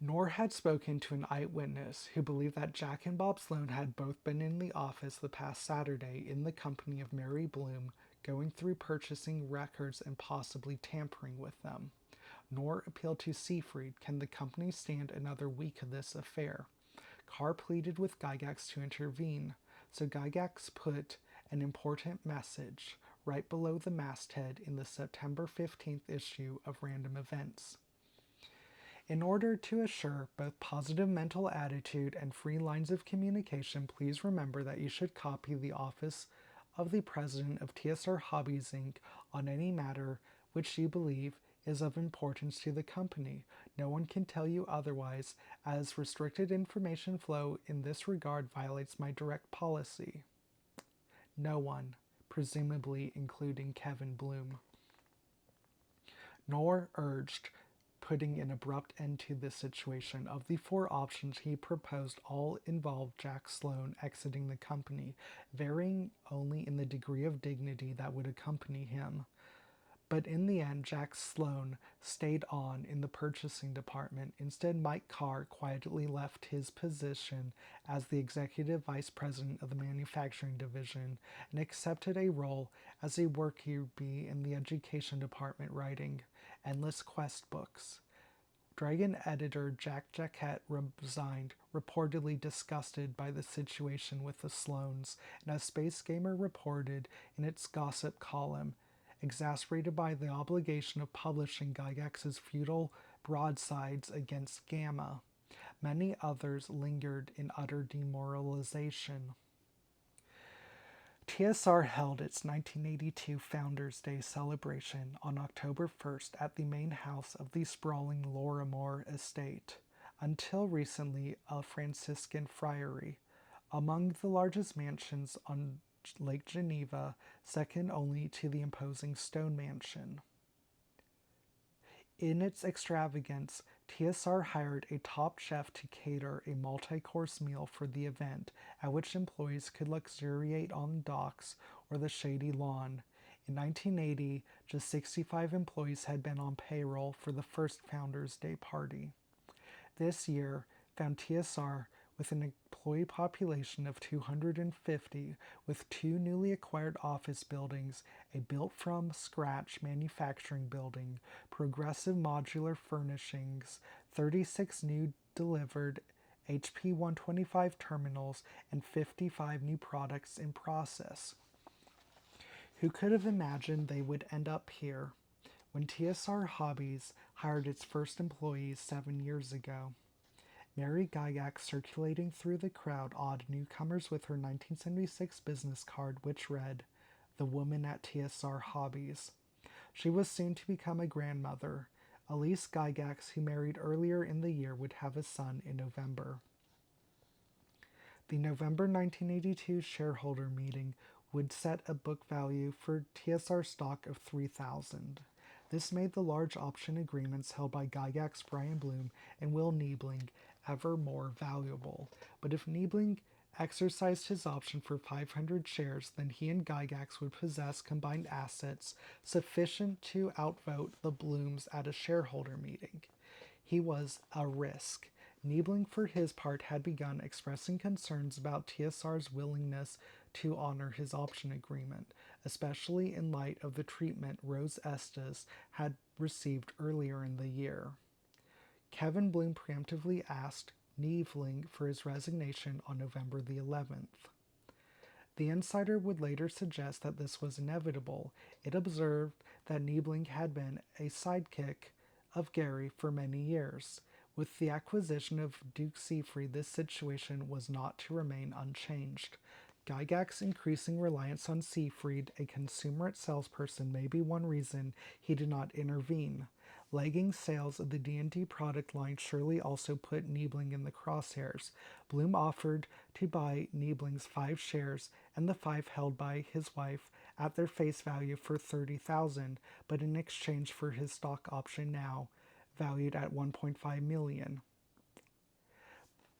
Knorr had spoken to an eyewitness who believed that Jack and Bob Sloan had both been in the office the past Saturday in the company of Mary Bloom, going through purchasing records and possibly tampering with them. Knorr appealed to Seafried, can the company stand another week of this affair? Carr pleaded with Gygax to intervene, so Gygax put an important message right below the masthead in the September 15th issue of Random Events. In order to assure both positive mental attitude and free lines of communication, please remember that you should copy the office of the president of TSR Hobbies Inc. on any matter which you believe is of importance to the company. No one can tell you otherwise, as restricted information flow in this regard violates my direct policy. No one, presumably including Kevin Bloom. Nor urged putting an abrupt end to this situation. Of the four options he proposed, all involved Jack Sloan exiting the company, varying only in the degree of dignity that would accompany him. But in the end, Jack Sloan stayed on in the purchasing department. Instead, Mike Carr quietly left his position as the executive vice president of the manufacturing division and accepted a role as a worker bee in the education department writing endless quest books. Dragon editor Jack Jaquette resigned, reportedly disgusted by the situation with the Sloanes, and as Space Gamer reported in its gossip column, exasperated by the obligation of publishing Gygax's futile broadsides against Gamma. Many others lingered in utter demoralization. TSR held its 1982 Founders Day celebration on October 1st at the main house of the sprawling Lorimore estate, until recently a Franciscan friary, among the largest mansions on Lake Geneva, second only to the imposing Stone Mansion. In its extravagance, TSR hired a top chef to cater a multi-course meal for the event, at which employees could luxuriate on docks or the shady lawn. In 1980, just 65 employees had been on payroll for the first Founders Day party. This year found TSR with an employee population of 250, with two newly acquired office buildings, a built-from-scratch manufacturing building, progressive modular furnishings, 36 new delivered HP 125 terminals, and 55 new products in process. Who could have imagined they would end up here? When TSR Hobbies hired its first employees 7 years ago, Mary Gygax circulating through the crowd awed newcomers with her 1976 business card, which read, "The Woman at TSR Hobbies." She was soon to become a grandmother. Elise Gygax, who married earlier in the year, would have a son in November. The November 1982 shareholder meeting would set a book value for TSR stock of $3,000. This made the large option agreements held by Gygax, Brian Bloom, and Will Niebling ever more valuable. But if Niebling exercised his option for 500 shares, then he and Gygax would possess combined assets sufficient to outvote the Blooms at a shareholder meeting. He was a risk. Niebling, for his part, had begun expressing concerns about TSR's willingness to honor his option agreement, especially in light of the treatment Rose Estes had received earlier in the year. Kevin Bloom preemptively asked Niebling for his resignation on November the 11th. The insider would later suggest that this was inevitable. It observed that Niebling had been a sidekick of Gary for many years. With the acquisition of Duke Seafried, this situation was not to remain unchanged. Gygax's increasing reliance on Seafried, a consummate salesperson, may be one reason he did not intervene. Lagging sales of the D&D product line surely also put Niebling in the crosshairs. Bloom offered to buy Niebling's 5 shares and the 5 held by his wife at their face value for $30,000, but in exchange for his stock option now valued at $1.5 million.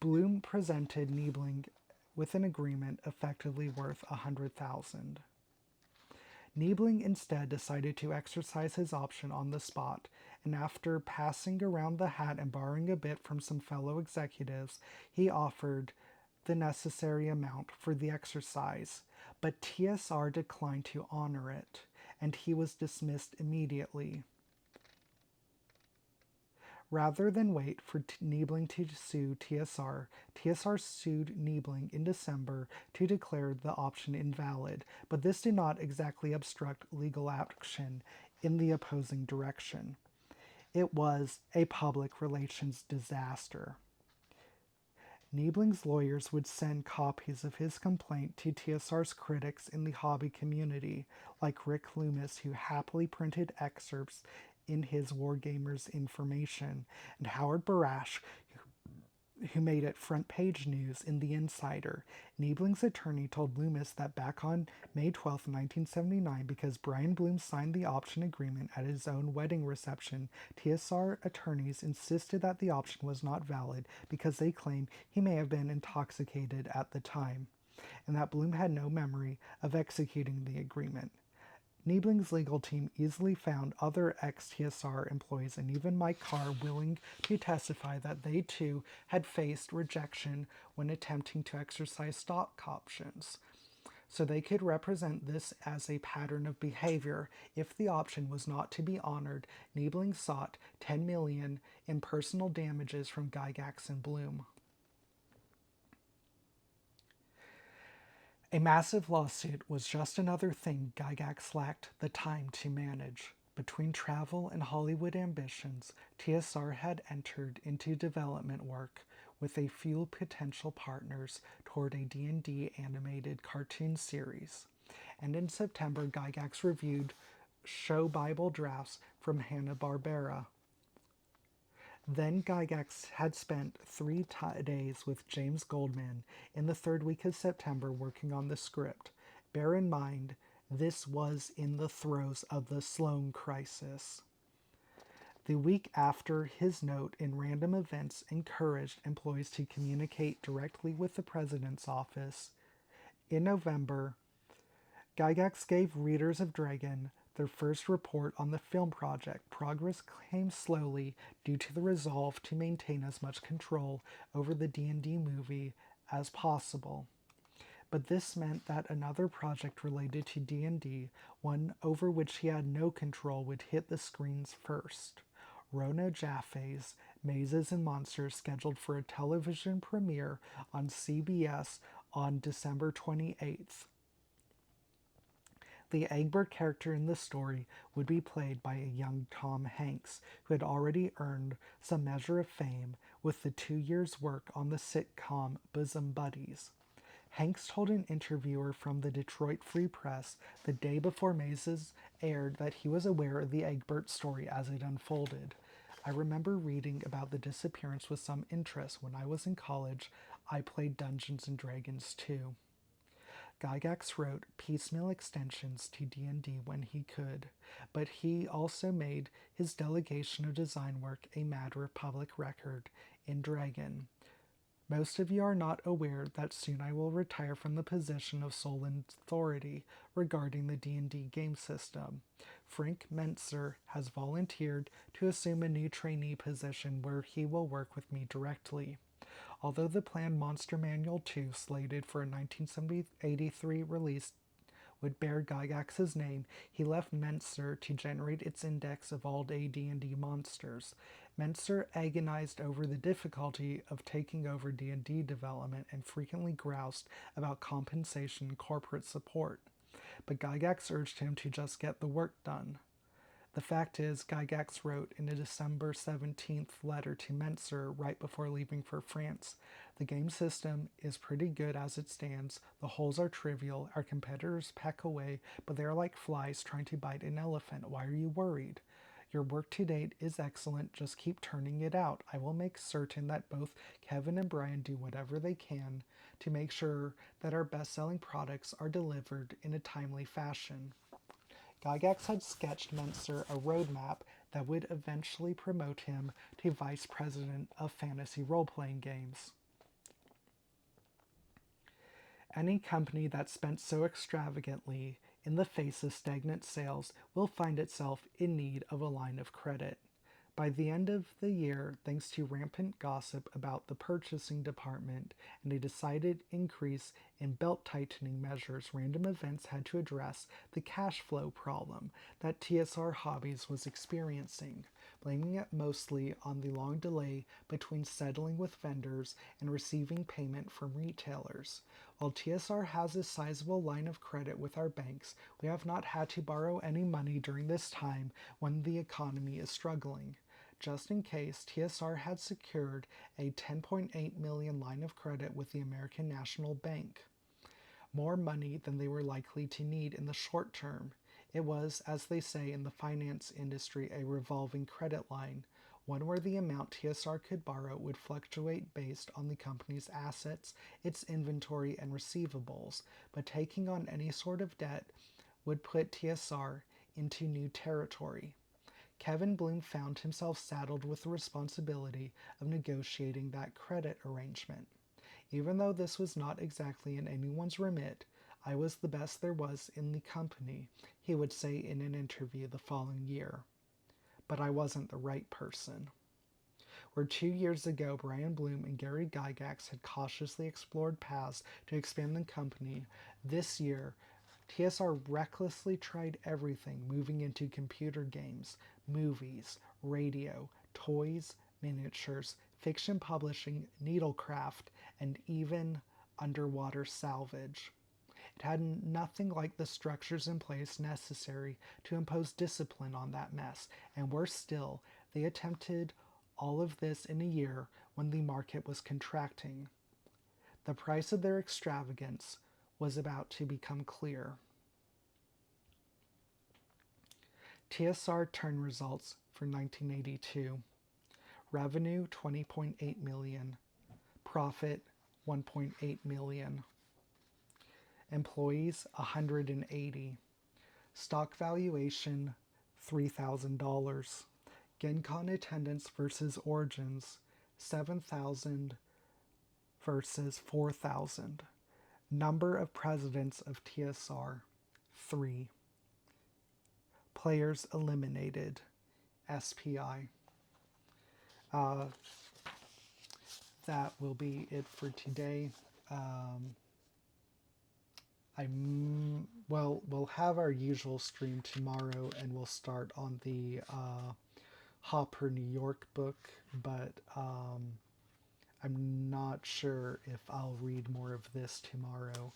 Bloom presented Niebling with an agreement effectively worth $100,000. Niebling instead decided to exercise his option on the spot, and after passing around the hat and borrowing a bit from some fellow executives, he offered the necessary amount for the exercise, but TSR declined to honor it, and he was dismissed immediately. Rather than wait for Niebling to sue TSR, TSR sued Niebling in December to declare the option invalid, but this did not exactly obstruct legal action in the opposing direction. It was a public relations disaster. Niebling's lawyers would send copies of his complaint to TSR's critics in the hobby community, like Rick Loomis, who happily printed excerpts in his Wargamers Information, and Howard Barash, who made it front page news in The Insider. Niebling's attorney told Loomis that back on May 12, 1979, because Brian Bloom signed the option agreement at his own wedding reception, TSR attorneys insisted that the option was not valid because they claimed he may have been intoxicated at the time, and that Bloom had no memory of executing the agreement. Niebling's legal team easily found other ex-TSR employees and even Mike Carr willing to testify that they too had faced rejection when attempting to exercise stock options. so they could represent this as a pattern of behavior. If the option was not to be honored, Niebling sought $10 million in personal damages from Gygax and Bloom. A massive lawsuit was just another thing Gygax lacked the time to manage. Between travel and Hollywood ambitions, TSR had entered into development work with a few potential partners toward a D&D animated cartoon series. And in September, Gygax reviewed show Bible drafts from Hanna-Barbera. Then Gygax had spent 3 days with James Goldman in the third week of September working on the script. Bear in mind, this was in the throes of the Sloan crisis. The week after, his note in Random Events encouraged employees to communicate directly with the president's office. In November, Gygax gave readers of Dragon their first report on the film project. Progress came slowly due to the resolve to maintain as much control over the D&D movie as possible. But this meant that another project related to D&D, one over which he had no control, would hit the screens first. Rona Jaffe's Mazes and Monsters, scheduled for a television premiere on CBS on December 28th. The Egbert character in the story would be played by a young Tom Hanks, who had already earned some measure of fame with the 2 years' work on the sitcom Bosom Buddies. Hanks told an interviewer from the Detroit Free Press the day before Mazes aired that he was aware of the Egbert story as it unfolded. I remember reading about the disappearance with some interest. When I was in college, I played Dungeons & Dragons too. Gygax wrote piecemeal extensions to D&D when he could, but he also made his delegation of design work a matter of public record in Dragon. Most of you are not aware that soon I will retire from the position of sole authority regarding the D&D game system. Frank Mentzer has volunteered to assume a new trainee position where he will work with me directly. Although the planned Monster Manual 2, slated for a 1983 release, would bear Gygax's name, he left Mentzer to generate its index of all D&D monsters. Mentzer agonized over the difficulty of taking over D&D development and frequently groused about compensation and corporate support. But Gygax urged him to just get the work done. The fact is, Gygax wrote in a December 17th letter to Mentzer right before leaving for France, "The game system is pretty good as it stands. The holes are trivial. Our competitors peck away, but they are like flies trying to bite an elephant. Why are you worried? Your work to date is excellent. Just keep turning it out. I will make certain that both Kevin and Brian do whatever they can to make sure that our best-selling products are delivered in a timely fashion." Gygax had sketched Mentzer a roadmap that would eventually promote him to vice president of fantasy role-playing games. Any company that spent so extravagantly in the face of stagnant sales will find itself in need of a line of credit. By the end of the year, thanks to rampant gossip about the purchasing department and a decided increase in belt-tightening measures, Random Events had to address the cash flow problem that TSR Hobbies was experiencing, blaming it mostly on the long delay between settling with vendors and receiving payment from retailers. While TSR has a sizable line of credit with our banks, we have not had to borrow any money during this time when the economy is struggling. Just in case, TSR had secured a $10.8 million line of credit with the American National Bank, more money than they were likely to need in the short term. It was, as they say in the finance industry, a revolving credit line, one where the amount TSR could borrow would fluctuate based on the company's assets, its inventory, and receivables, but taking on any sort of debt would put TSR into new territory. Kevin Bloom found himself saddled with the responsibility of negotiating that credit arrangement. Even though this was not exactly in anyone's remit, I was the best there was in the company, he would say in an interview the following year. But I wasn't the right person. Where 2 years ago Brian Bloom and Gary Gygax had cautiously explored paths to expand the company, this year TSR recklessly tried everything, moving into computer games, movies, radio, toys, miniatures, fiction publishing, needlecraft, and even underwater salvage. It had nothing like the structures in place necessary to impose discipline on that mess, and worse still, they attempted all of this in a year when the market was contracting. The price of their extravagance was about to become clear. TSR turn results for 1982. Revenue 20.8 million, profit 1.8 million. Employees 180. Stock valuation $3,000. GenCon attendance versus Origins 7,000 versus 4,000. Number of presidents of TSR 3. Players eliminated SPI. That will be it for today. We'll have our usual stream tomorrow, and we'll start on the Hopper New York book, but I'm not sure if I'll read more of this tomorrow.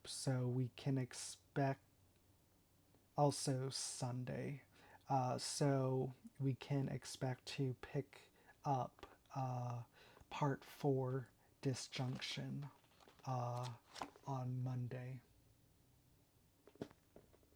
So we can expect also Sunday. So we can expect to pick up part 4, Disjunction, on Monday.